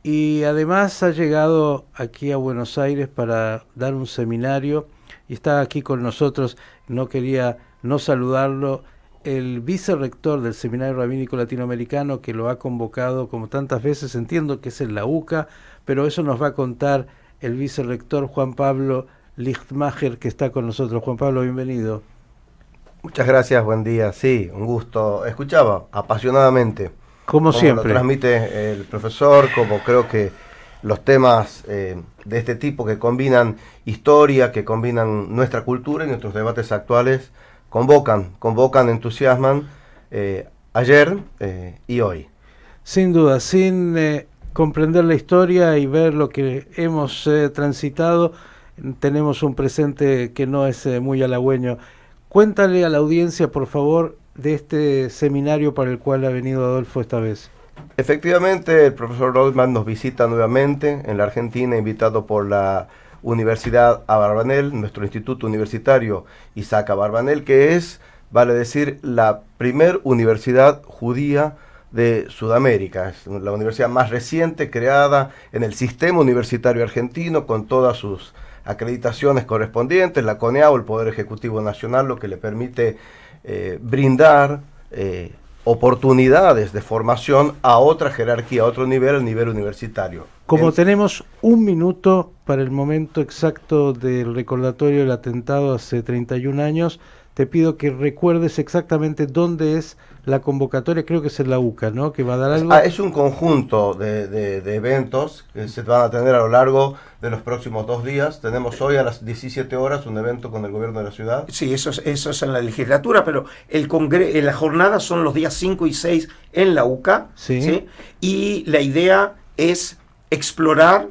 Y además ha llegado aquí a Buenos Aires para dar un seminario y está aquí con nosotros, no quería no saludarlo, el vicerrector del Seminario Rabínico Latinoamericano, que lo ha convocado como tantas veces, entiendo que es en la UCA, pero eso nos va a contar el vicerrector Juan Pablo Lichtmacher, que está con nosotros. Juan Pablo, bienvenido. Muchas gracias, buen día. Sí, un gusto. Escuchaba apasionadamente. Como siempre. Lo transmite el profesor, como creo que los temas de este tipo que combinan historia, que combinan nuestra cultura y nuestros debates actuales, convocan, entusiasman ayer y hoy. Sin duda, sin comprender la historia y ver lo que hemos transitado, tenemos un presente que no es muy halagüeño. Cuéntale a la audiencia, por favor, de este seminario para el cual ha venido Adolfo esta vez. Efectivamente, el profesor Reutemann nos visita nuevamente en la Argentina, invitado por la Universidad Abarbanel, nuestro instituto universitario Isaac Abarbanel, que es vale decir la primer universidad judía de Sudamérica. Es la universidad más reciente creada en el sistema universitario argentino, con todas sus acreditaciones correspondientes, la CONEAU, el Poder Ejecutivo Nacional, lo que le permite brindar oportunidades de formación a otra jerarquía, a otro nivel, el nivel universitario. Como tenemos un minuto para el momento exacto del recordatorio del atentado hace 31 años, te pido que recuerdes exactamente dónde es la convocatoria. Creo que es en la UCA, ¿no? Que va a dar algo. Es un conjunto de eventos que se van a tener a lo largo de los próximos 2 días. Tenemos hoy a las 17 horas un evento con el gobierno de la ciudad. Sí, eso es en la legislatura, pero las jornadas son los días 5 y 6 en la UCA. Sí. ¿Sí? Y la idea es explorar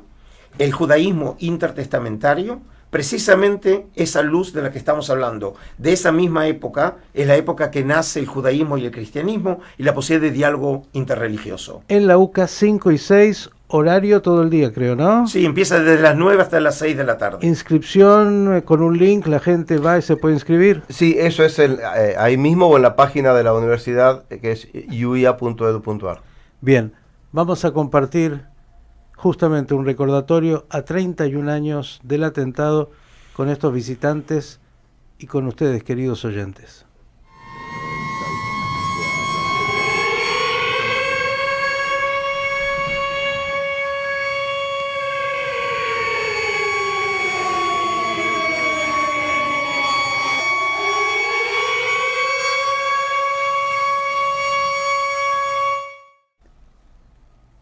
el judaísmo intertestamentario, precisamente esa luz de la que estamos hablando. De esa misma época, es la época que nace el judaísmo y el cristianismo y la posibilidad de diálogo interreligioso. En la UCA 5 y 6, horario todo el día, creo, ¿no? Sí, empieza desde las 9 hasta las 6 de la tarde. Inscripción con un link, la gente va y se puede inscribir. Sí, eso es ahí mismo o en la página de la universidad, que es uia.edu.ar. Bien, vamos a compartir justamente un recordatorio a 31 años del atentado con estos visitantes y con ustedes, queridos oyentes.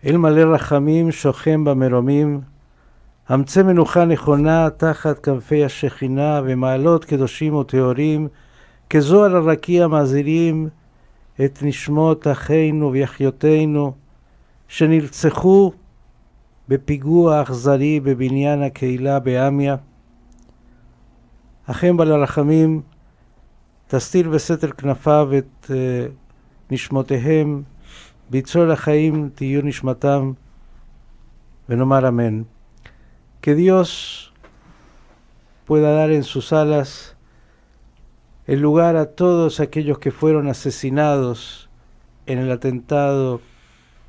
אל מלא רחמים שוכן במרומים, אמצא מנוחה נכונה תחת כנפי השכינה, ומעלות קדושים וטהורים, כזוהר הרקיע מזהירים את נשמות אחינו ואחיותינו, שנרצחו בפיגוע אכזרי בבניין הקהילה באמיה. אכן בעל הרחמים, תסתיר בסתר כנפיו את נשמותיהם, ביצור לחיים תהיו נשמתם, ונאמר amén. Que Dios pueda dar en sus alas el lugar a todos aquellos que fueron asesinados en el atentado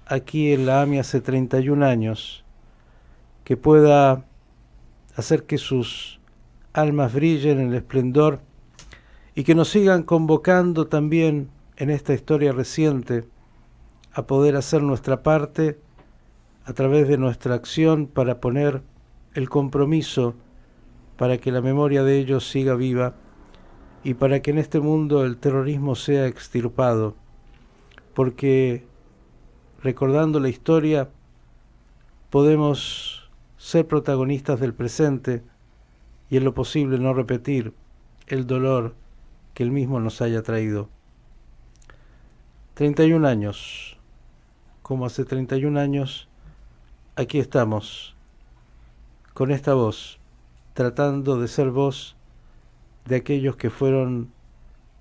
aquí en la AMIA hace 31 años, que pueda hacer que sus almas brillen en el esplendor y que nos sigan convocando también en esta historia reciente a poder hacer nuestra parte a través de nuestra acción para poner el compromiso para que la memoria de ellos siga viva y para que en este mundo el terrorismo sea extirpado, porque recordando la historia podemos ser protagonistas del presente y en lo posible no repetir el dolor que él mismo nos haya traído. 31 años. Como hace 31 años, aquí estamos, con esta voz, tratando de ser voz de aquellos que fueron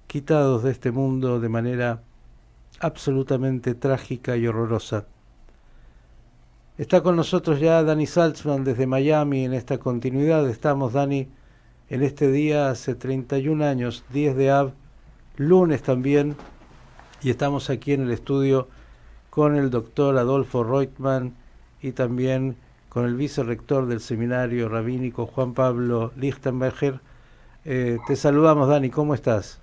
quitados de este mundo de manera absolutamente trágica y horrorosa. Está con nosotros ya Dani Saltzman desde Miami en esta continuidad. Estamos, Dani, en este día hace 31 años, 10 de Av, lunes también, y estamos aquí en el estudio con el doctor Adolfo Reutemann y también con el vicerrector del seminario rabínico Juan Pablo Lichtenberger. Te saludamos, Dani, ¿cómo estás?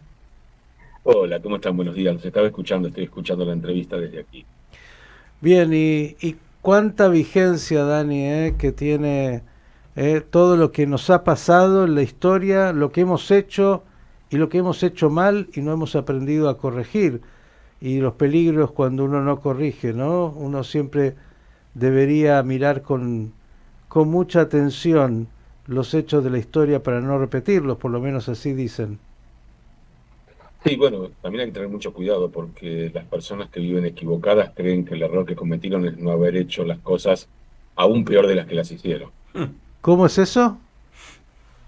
Hola, ¿cómo están? Buenos días, los estaba escuchando, estoy escuchando la entrevista desde aquí. Bien, y cuánta vigencia, Dani, que tiene todo lo que nos ha pasado en la historia, lo que hemos hecho y lo que hemos hecho mal y no hemos aprendido a corregir. Y los peligros cuando uno no corrige, ¿no? Uno siempre debería mirar con mucha atención los hechos de la historia para no repetirlos, por lo menos así dicen. Sí, bueno, también hay que tener mucho cuidado porque las personas que viven equivocadas creen que el error que cometieron es no haber hecho las cosas aún peor de las que las hicieron. ¿Cómo es eso?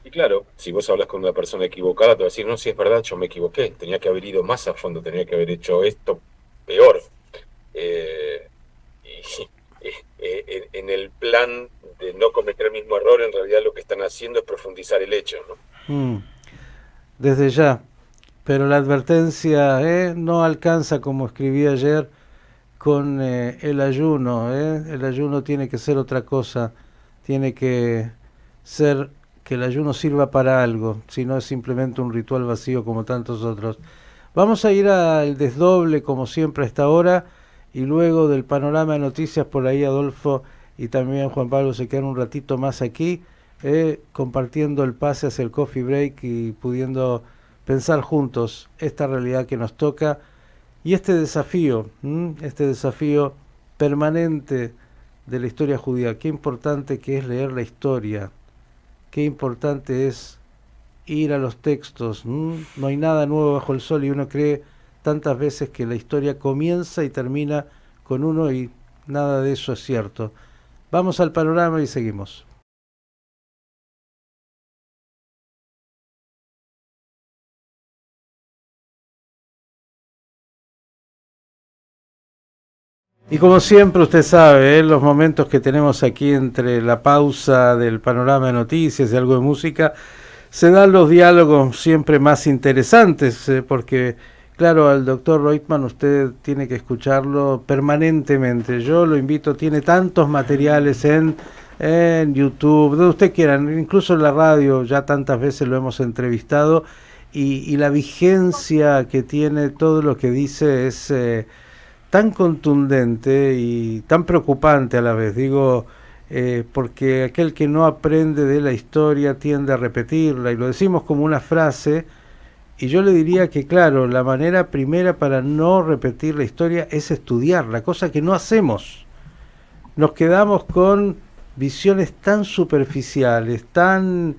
Y claro, si vos hablas con una persona equivocada, te va a decir, no, si es verdad, yo me equivoqué, tenía que haber ido más a fondo, tenía que haber hecho esto peor. En el plan de no cometer el mismo error, en realidad lo que están haciendo es profundizar el hecho, ¿no? Desde ya, pero la advertencia no alcanza, como escribí ayer, con el ayuno. El ayuno tiene que ser otra cosa, tiene que ser que el ayuno sirva para algo, si no es simplemente un ritual vacío como tantos otros. Vamos a ir al desdoble, como siempre, a esta hora, y luego del panorama de noticias, por ahí Adolfo y también Juan Pablo se quedan un ratito más aquí, compartiendo el pase hacia el coffee break y pudiendo pensar juntos esta realidad que nos toca y este desafío permanente de la historia judía. Qué importante que es leer la historia, qué importante es ir a los textos. No hay nada nuevo bajo el sol y uno cree tantas veces que la historia comienza y termina con uno y nada de eso es cierto. Vamos al panorama y seguimos. Y como siempre usted sabe, los momentos que tenemos aquí entre la pausa del panorama de noticias y algo de música, se dan los diálogos siempre más interesantes, porque claro, al doctor Reutemann usted tiene que escucharlo permanentemente. Yo lo invito, tiene tantos materiales en YouTube, donde usted quiera, incluso en la radio, ya tantas veces lo hemos entrevistado, y la vigencia que tiene todo lo que dice es tan contundente y tan preocupante a la vez, digo, porque aquel que no aprende de la historia tiende a repetirla, y lo decimos como una frase, y yo le diría que claro, la manera primera para no repetir la historia es estudiarla, cosa que no hacemos. Nos quedamos con visiones tan superficiales, tan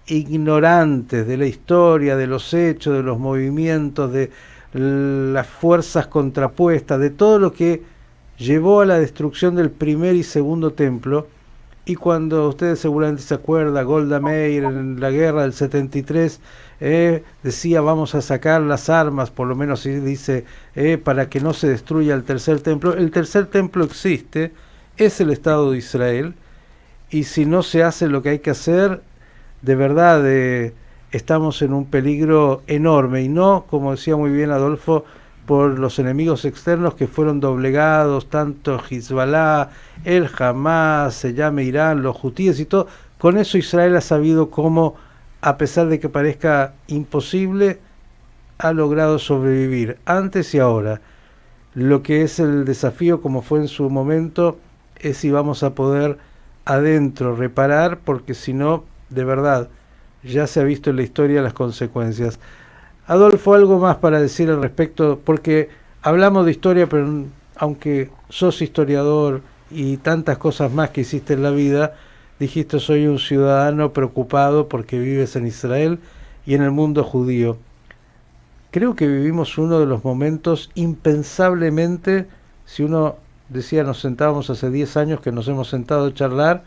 ignorantes de la historia, de los hechos, de los movimientos, de las fuerzas contrapuestas, de todo lo que llevó a la destrucción del primer y segundo templo. Y cuando ustedes seguramente se acuerdan, Golda Meir en la guerra del 73 decía vamos a sacar las armas, por lo menos dice, para que no se destruya el tercer templo. El tercer templo existe, es el Estado de Israel, y si no se hace lo que hay que hacer, de verdad estamos en un peligro enorme, y no, como decía muy bien Adolfo, por los enemigos externos que fueron doblegados, tanto Hezbollah, el Hamas, se llame Irán, los hutíes y todo. Con eso Israel ha sabido cómo, a pesar de que parezca imposible, ha logrado sobrevivir, antes y ahora. Lo que es el desafío, como fue en su momento, es si vamos a poder adentro reparar, porque si no, de verdad, ya se ha visto en la historia las consecuencias. Adolfo, algo más para decir al respecto, porque hablamos de historia, pero aunque sos historiador y tantas cosas más que hiciste en la vida, dijiste soy un ciudadano preocupado porque vives en Israel y en el mundo judío. Creo que vivimos uno de los momentos impensablemente, si uno decía nos sentábamos hace 10 años que nos hemos sentado a charlar,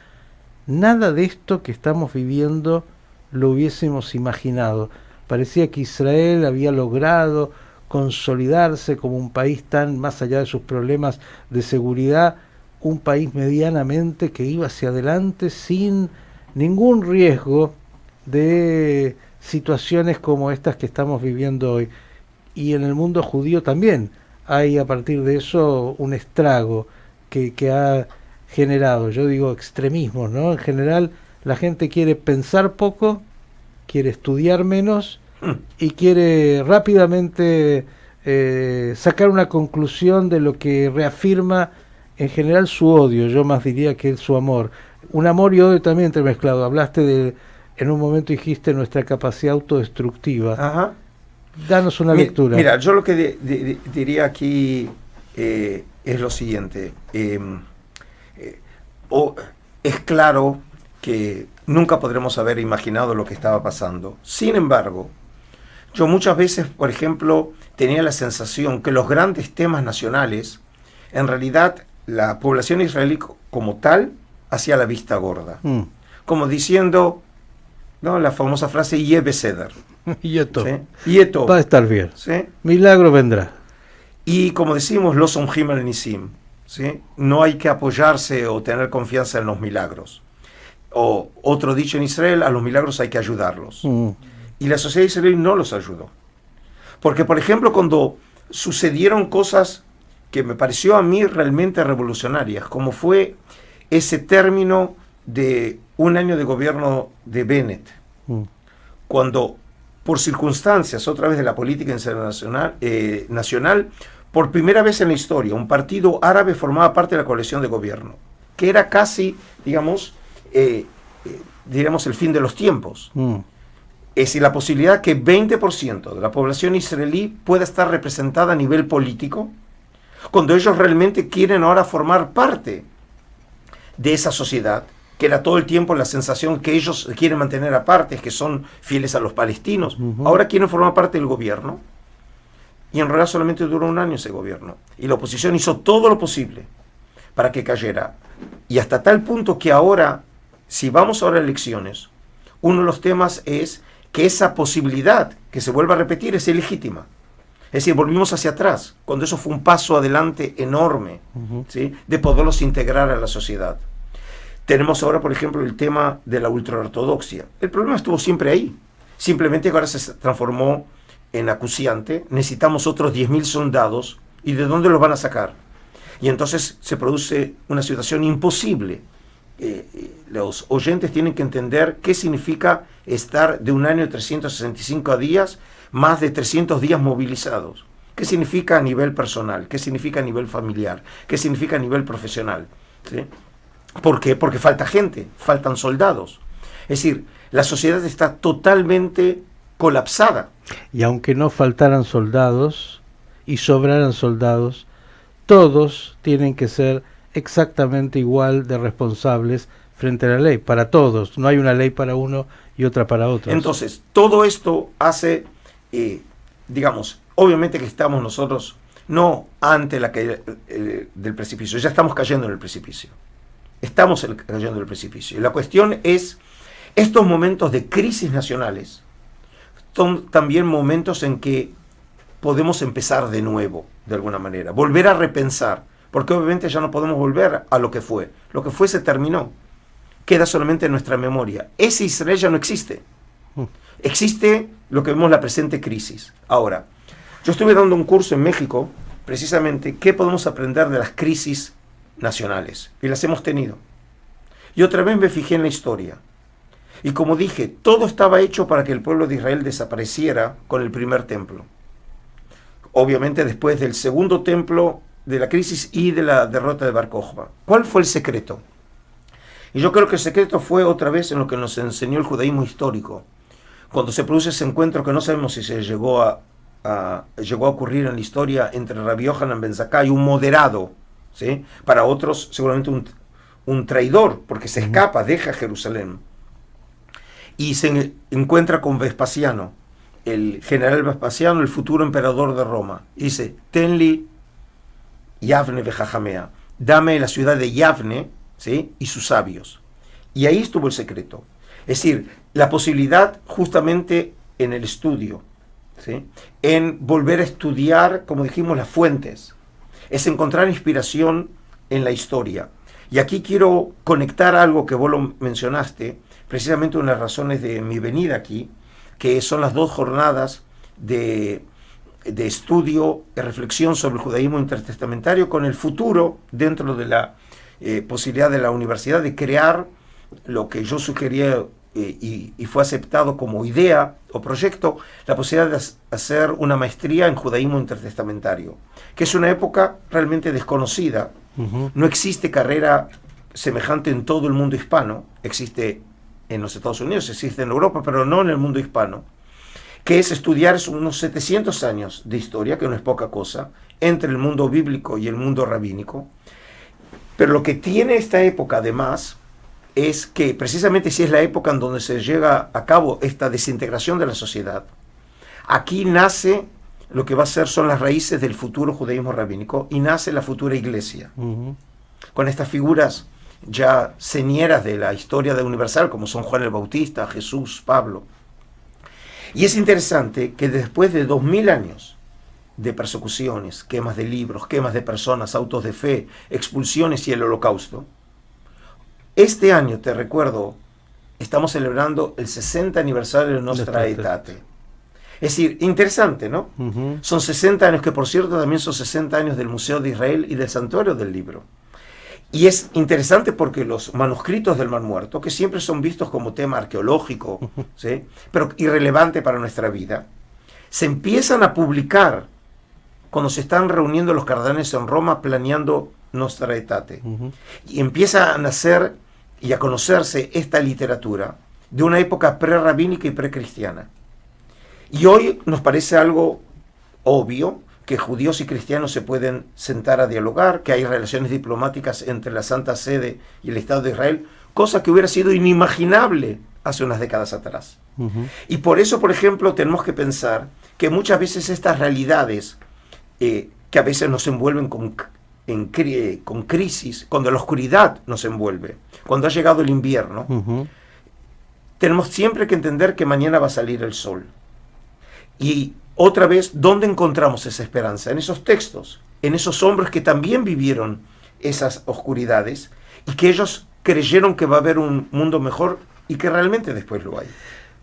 nada de esto que estamos viviendo lo hubiésemos imaginado. Parecía que Israel había logrado consolidarse como un país tan, más allá de sus problemas de seguridad, un país medianamente que iba hacia adelante sin ningún riesgo de situaciones como estas que estamos viviendo hoy. Y en el mundo judío también hay a partir de eso un estrago que ha generado, yo digo extremismos, ¿no? En general la gente quiere pensar poco, quiere estudiar menos y quiere rápidamente sacar una conclusión de lo que reafirma en general su odio. Yo más diría que es su amor. Un amor y odio también entremezclado. Hablaste de, en un momento dijiste, nuestra capacidad autodestructiva. Ajá. Danos una lectura. Mira, yo lo que diría aquí es lo siguiente. Es claro que nunca podremos haber imaginado lo que estaba pasando. Sin embargo, yo muchas veces, por ejemplo, tenía la sensación que los grandes temas nacionales, en realidad la población israelí como tal, hacía la vista gorda. Como diciendo, ¿no?, la famosa frase, Yeh beseder. Yeto. ¿Sí? Yeto. Va a estar bien. ¿Sí? Milagro vendrá. Y como decimos, los omjim al nisim, ¿sí? No hay que apoyarse o tener confianza en los milagros. O otro dicho en Israel, a los milagros hay que ayudarlos. Y la sociedad israelí no los ayudó. Porque, por ejemplo, cuando sucedieron cosas que me pareció a mí realmente revolucionarias, como fue ese término de un año de gobierno de Bennett, cuando por circunstancias, otra vez de la política nacional, por primera vez en la historia, un partido árabe formaba parte de la coalición de gobierno, que era casi, digamos, el fin de los tiempos. Es decir, la posibilidad que 20% de la población israelí pueda estar representada a nivel político, cuando ellos realmente quieren ahora formar parte de esa sociedad, que era todo el tiempo la sensación que ellos quieren mantener aparte, que son fieles a los palestinos. Ahora quieren formar parte del gobierno, y en realidad solamente duró un año ese gobierno. Y la oposición hizo todo lo posible para que cayera. Y hasta tal punto que ahora, si vamos ahora a elecciones, uno de los temas es que esa posibilidad que se vuelva a repetir es ilegítima. Es decir, volvimos hacia atrás, cuando eso fue un paso adelante enorme, ¿sí?, de poderlos integrar a la sociedad. Tenemos ahora, por ejemplo, el tema de la ultraortodoxia. El problema estuvo siempre ahí, simplemente que ahora se transformó en acuciante. Necesitamos otros 10.000 soldados, ¿y de dónde los van a sacar? Y entonces se produce una situación imposible. Los oyentes tienen que entender qué significa estar de un año de 365 días, más de 300 días movilizados. ¿Qué significa a nivel personal? ¿Qué significa a nivel familiar? ¿Qué significa a nivel profesional? ¿Sí? ¿Por qué? Porque falta gente, faltan soldados. Es decir, la sociedad está totalmente colapsada. Y aunque no faltaran soldados y sobraran soldados, todos tienen que ser exactamente igual de responsables frente a la ley, para todos. No hay una ley para uno y otra para otro. Entonces, todo esto hace, digamos, obviamente que estamos nosotros no ante la caída del precipicio, ya estamos cayendo en el precipicio. Estamos cayendo en el precipicio. Y la cuestión es, estos momentos de crisis nacionales son también momentos en que podemos empezar de nuevo, de alguna manera, volver a repensar, porque obviamente ya no podemos volver a lo que fue. Lo que fue se terminó. Queda solamente en nuestra memoria. Ese Israel ya no existe. Existe lo que vemos la presente crisis. Ahora, yo estuve dando un curso en México, precisamente, ¿qué podemos aprender de las crisis nacionales? Y las hemos tenido. Y otra vez me fijé en la historia. Y como dije, todo estaba hecho para que el pueblo de Israel desapareciera con el primer templo. Obviamente después del segundo templo, de la crisis y de la derrota de Bar Kokhba. ¿Cuál fue el secreto? Y yo creo que el secreto fue otra vez en lo que nos enseñó el judaísmo histórico. Cuando se produce ese encuentro que no sabemos si se llegó a ocurrir en la historia entre Rabbi Yohanan ben Zakkai, un moderado, ¿sí?, para otros seguramente un traidor, porque se escapa, deja Jerusalén, y se encuentra con Vespasiano, el general Vespasiano, el futuro emperador de Roma, y dice: Tenli Yavne vejajamea, dame la ciudad de Yavne, ¿sí?, y sus sabios. Y ahí estuvo el secreto. Es decir, la posibilidad justamente en el estudio, ¿sí?, en volver a estudiar, como dijimos, las fuentes, es encontrar inspiración en la historia. Y aquí quiero conectar algo que vos lo mencionaste, precisamente una de las razones de mi venida aquí, que son las 2 jornadas de estudio, de reflexión sobre el judaísmo intertestamentario, con el futuro, dentro de la posibilidad de la universidad de crear lo que yo sugería y fue aceptado como idea o proyecto, la posibilidad de hacer una maestría en judaísmo intertestamentario, que es una época realmente desconocida. No existe carrera semejante en todo el mundo hispano, existe en los Estados Unidos, existe en Europa, pero no en el mundo hispano, que es estudiar unos 700 años de historia, que no es poca cosa, entre el mundo bíblico y el mundo rabínico. Pero lo que tiene esta época además es que precisamente si es la época en donde se llega a cabo esta desintegración de la sociedad, aquí nace lo que va a ser, son las raíces del futuro judaísmo rabínico, y nace la futura iglesia, con estas figuras ya señeras de la historia de universal, como son Juan el Bautista, Jesús, Pablo. Y es interesante que después de 2000 años de persecuciones, quemas de libros, quemas de personas, autos de fe, expulsiones y el holocausto, este año, te recuerdo, estamos celebrando el 60 aniversario de Nostra Aetate. Es decir, interesante, ¿no? Ujú. Son 60 años, que por cierto también son 60 años del Museo de Israel y del Santuario del Libro. Y es interesante porque los manuscritos del Mar Muerto, que siempre son vistos como tema arqueológico, ¿sí?, pero irrelevante para nuestra vida, se empiezan a publicar cuando se están reuniendo los cardenales en Roma planeando Nostra Aetate. Ujú. Y empieza a nacer y a conocerse esta literatura de una época prerrabínica y precristiana. Y hoy nos parece algo obvio que judíos y cristianos se pueden sentar a dialogar, que hay relaciones diplomáticas entre la Santa Sede y el Estado de Israel, cosa que hubiera sido inimaginable hace unas décadas atrás. Ujú. Y por eso, por ejemplo, tenemos que pensar que muchas veces estas realidades que a veces nos envuelven con crisis, cuando la oscuridad nos envuelve, cuando ha llegado el invierno, Ujú. tenemos siempre que entender que mañana va a salir el sol. Y otra vez, ¿dónde encontramos esa esperanza? En esos textos, en esos hombres que también vivieron esas oscuridades y que ellos creyeron que va a haber un mundo mejor y que realmente después lo hay.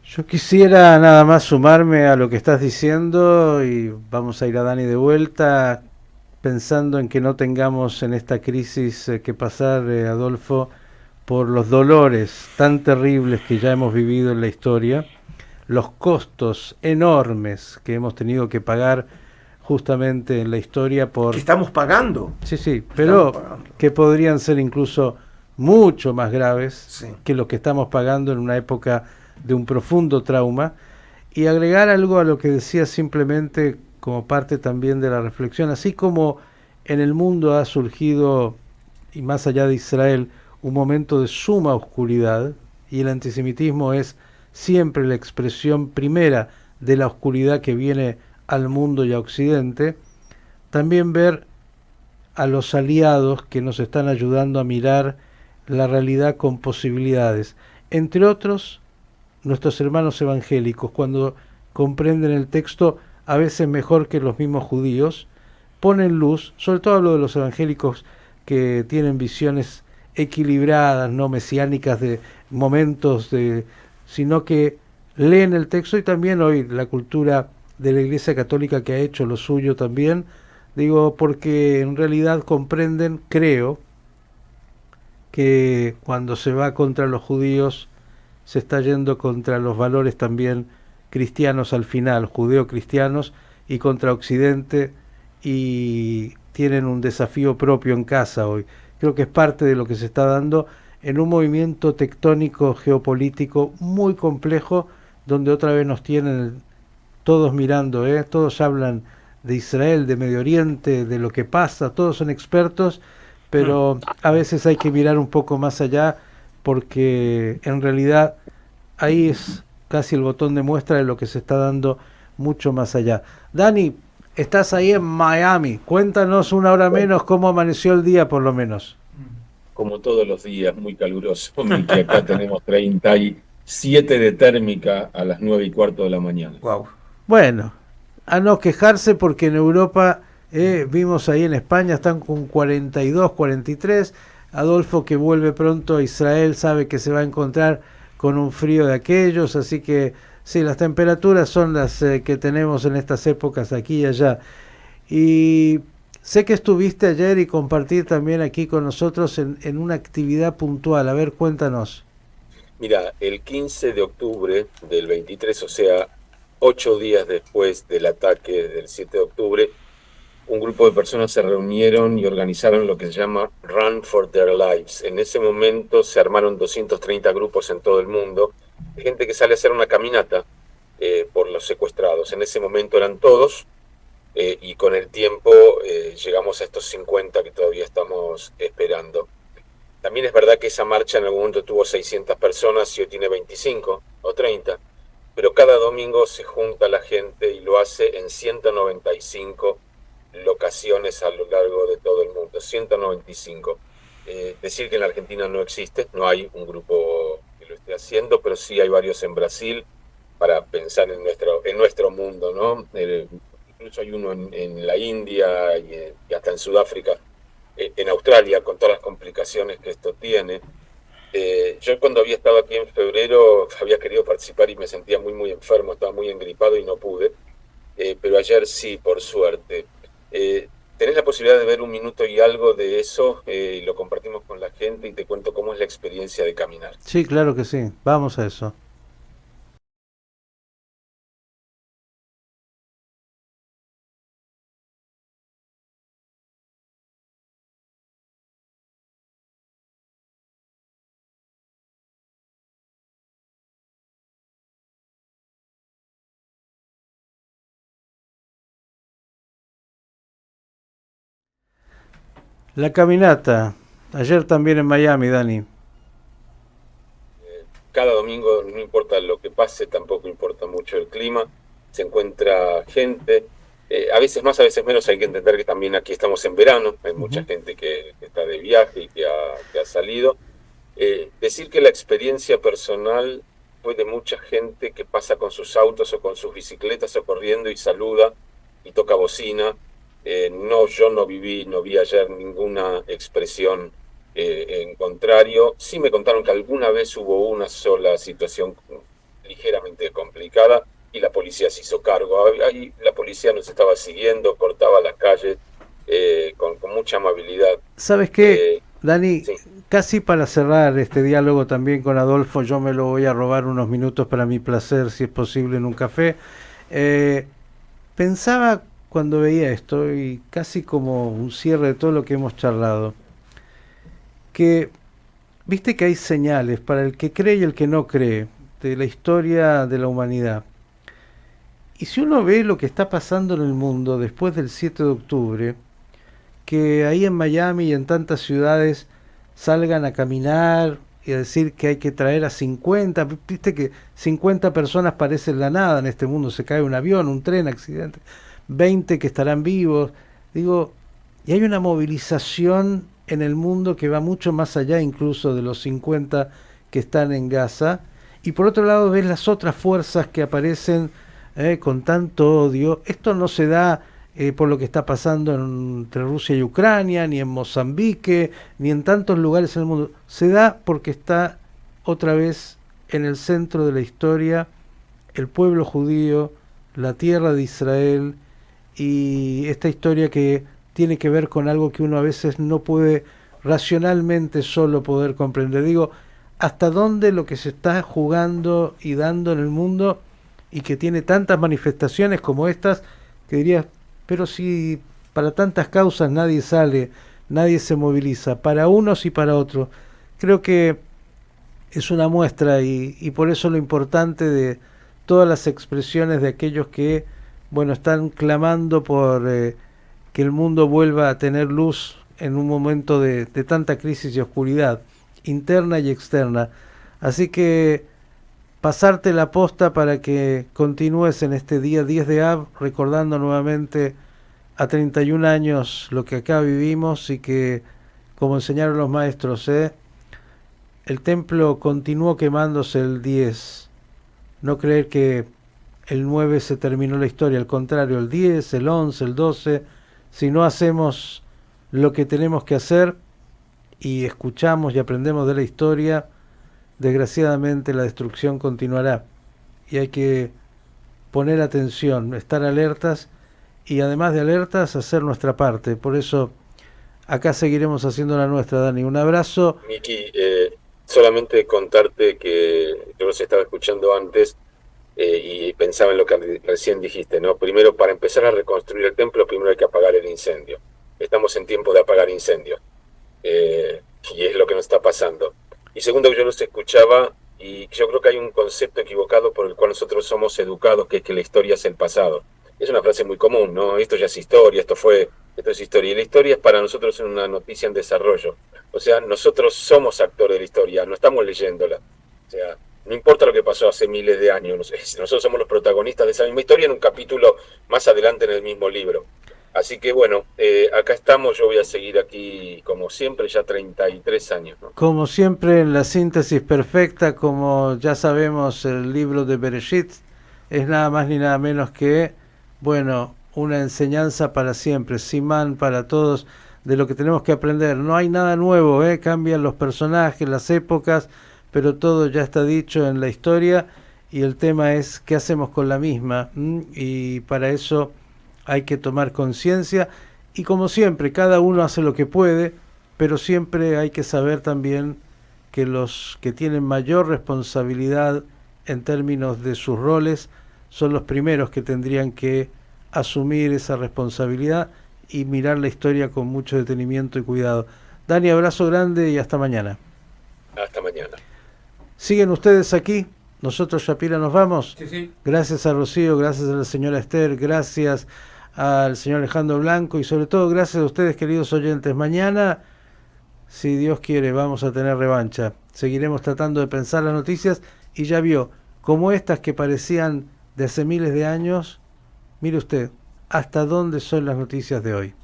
Yo quisiera nada más sumarme a lo que estás diciendo y vamos a ir a Dani de vuelta, pensando en que no tengamos en esta crisis que pasar, Adolfo, por los dolores tan terribles que ya hemos vivido en la historia, los costos enormes que hemos tenido que pagar justamente en la historia por... Que estamos pagando. Sí, sí, pero pagando. que podrían ser incluso mucho más graves Sí. que los que estamos pagando en una época de un profundo trauma. Y agregar algo a lo que decía simplemente como parte también de la reflexión, así como en el mundo ha surgido, y más allá de Israel, un momento de suma oscuridad, y el antisemitismo es siempre la expresión primera de la oscuridad que viene al mundo y a Occidente, también ver a los aliados que nos están ayudando a mirar la realidad con posibilidades. Entre otros, nuestros hermanos evangélicos, cuando comprenden el texto a veces mejor que los mismos judíos, ponen luz, sobre todo hablo de los evangélicos que tienen visiones equilibradas, no mesiánicas de momentos, sino que leen el texto, y también hoy la cultura de la Iglesia Católica que ha hecho lo suyo también, digo, porque en realidad comprenden, creo, que cuando se va contra los judíos se está yendo contra los valores también cristianos al final, judeo-cristianos, y contra Occidente, y tienen un desafío propio en casa hoy. Creo que es parte de lo que se está dando en un movimiento tectónico geopolítico muy complejo, donde otra vez nos tienen todos mirando, todos hablan de Israel, de Medio Oriente, de lo que pasa, todos son expertos, pero a veces hay que mirar un poco más allá, porque en realidad ahí es casi el botón de muestra de lo que se está dando mucho más allá. Dani, estás ahí en Miami, cuéntanos una hora menos cómo amaneció el día por lo menos. Como todos los días, muy caluroso, que acá tenemos 37 de térmica a las 9:15 de la mañana. Wow. Bueno, a no quejarse, porque en Europa, vimos ahí en España, están con 42, 43. Adolfo, que vuelve pronto a Israel, sabe que se va a encontrar con un frío de aquellos, así que sí, las temperaturas son las que tenemos en estas épocas aquí y allá. Y sé que estuviste ayer y compartir también aquí con nosotros en una actividad puntual. A ver, cuéntanos. Mira, el 15 de octubre del 23, o sea, 8 días después del ataque del 7 de octubre, un grupo de personas se reunieron y organizaron lo que se llama Run for Their Lives. En ese momento se armaron 230 grupos en todo el mundo, de gente que sale a hacer una caminata por los secuestrados. En ese momento eran todos, y con el tiempo llegamos a estos 50 que todavía estamos esperando. También es verdad que esa marcha en algún momento tuvo 600 personas y hoy tiene 25 o 30, pero cada domingo se junta la gente y lo hace en 195 locaciones a lo largo de todo el mundo, 195. Decir que en la Argentina no existe, no hay un grupo que lo esté haciendo, pero sí hay varios en Brasil, para pensar en nuestro mundo, ¿no? Incluso hay uno en la India y hasta en Sudáfrica, en Australia, con todas las complicaciones que esto tiene. Yo cuando había estado aquí en febrero había querido participar y me sentía muy enfermo, estaba muy engripado y no pude. Pero ayer sí, por suerte. ¿Tenés la posibilidad de ver un minuto y algo de eso? Lo compartimos con la gente y te cuento cómo es la experiencia de caminar. Sí, claro que sí. Vamos a eso. La caminata. Ayer también en Miami, Dani. Cada domingo, no importa lo que pase, tampoco importa mucho el clima, se encuentra gente, a veces más, a veces menos. Hay que entender que también aquí estamos en verano, hay mucha gente que está de viaje y que ha salido. Decir que la experiencia personal fue de mucha gente que pasa con sus autos o con sus bicicletas o corriendo y saluda y toca bocina. No, yo no vi ayer ninguna expresión en contrario. Sí me contaron que alguna vez hubo una sola situación ligeramente complicada y la policía se hizo cargo. Ahí la policía nos estaba siguiendo, cortaba las calles con mucha amabilidad. ¿Sabes qué, Dani? Sí. Casi para cerrar este diálogo también con Adolfo, yo me lo voy a robar unos minutos para mi placer, si es posible, en un café. Pensaba cuando veía esto, y casi como un cierre de todo lo que hemos charlado, que viste que hay señales para el que cree y el que no cree de la historia de la humanidad. Y si uno ve lo que está pasando en el mundo después del 7 de octubre, que ahí en Miami y en tantas ciudades salgan a caminar y a decir que hay que traer a 50, viste que 50 personas parecen la nada en este mundo, se cae un avión, un tren, accidente, 20 que estarán vivos, digo, y hay una movilización en el mundo que va mucho más allá incluso de los 50 que están en Gaza, y por otro lado ves las otras fuerzas que aparecen con tanto odio. Esto no se da por lo que está pasando entre Rusia y Ucrania, ni en Mozambique, ni en tantos lugares en el mundo. Se da porque está otra vez en el centro de la historia el pueblo judío, la tierra de Israel, y esta historia que tiene que ver con algo que uno a veces no puede racionalmente solo poder comprender. Digo, hasta dónde lo que se está jugando y dando en el mundo, y que tiene tantas manifestaciones como estas, que dirías, pero si para tantas causas nadie sale, nadie se moviliza, para unos y para otros. Creo que es una muestra, y por eso lo importante de todas las expresiones de aquellos que, bueno, están clamando por que el mundo vuelva a tener luz en un momento de tanta crisis y oscuridad, interna y externa. Así que pasarte la posta para que continúes en este día 10 de Av, recordando nuevamente a 31 años lo que acá vivimos, y que, como enseñaron los maestros, el templo continuó quemándose el 10. No creer que el 9 se terminó la historia, al contrario, el 10, el 11, el 12, si no hacemos lo que tenemos que hacer y escuchamos y aprendemos de la historia, desgraciadamente la destrucción continuará, y hay que poner atención, estar alertas, y además de alertas, hacer nuestra parte. Por eso acá seguiremos haciendo la nuestra, Dani. Un abrazo. Miki, solamente contarte que yo los estaba escuchando antes y pensaba en lo que recién dijiste, ¿no? Primero, para empezar a reconstruir el templo, primero hay que apagar el incendio. Estamos en tiempo de apagar incendios, y es lo que nos está pasando. Y segundo, yo los escuchaba y yo creo que hay un concepto equivocado por el cual nosotros somos educados, que es que la historia es el pasado. Es una frase muy común, ¿no? Esto ya es historia, esto es historia. Y la historia es para nosotros una noticia en desarrollo. O sea, nosotros somos actores de la historia, no estamos leyéndola. O sea, no importa lo que pasó hace miles de años, nosotros somos los protagonistas de esa misma historia en un capítulo más adelante en el mismo libro. Así que bueno, acá estamos, yo voy a seguir aquí como siempre, ya 33 años, ¿no? Como siempre, en la síntesis perfecta, como ya sabemos, el libro de Bereshit es nada más ni nada menos que, bueno, una enseñanza para siempre, simán para todos. de lo que tenemos que aprender. No hay nada nuevo, cambian los personajes, las épocas, pero todo ya está dicho en la historia y el tema es qué hacemos con la misma. Y para eso hay que tomar conciencia y, como siempre, cada uno hace lo que puede, pero siempre hay que saber también que los que tienen mayor responsabilidad en términos de sus roles son los primeros que tendrían que asumir esa responsabilidad y mirar la historia con mucho detenimiento y cuidado. Dani, abrazo grande y hasta mañana. Hasta mañana. ¿Siguen ustedes aquí? Nosotros, Shapira, nos vamos. Sí, sí. Gracias a Rocío, gracias a la señora Esther, gracias al señor Alejandro Blanco y sobre todo gracias a ustedes, queridos oyentes. Mañana, si Dios quiere, vamos a tener revancha. Seguiremos tratando de pensar las noticias y ya vio, como estas que parecían de hace miles de años, mire usted, hasta dónde son las noticias de hoy.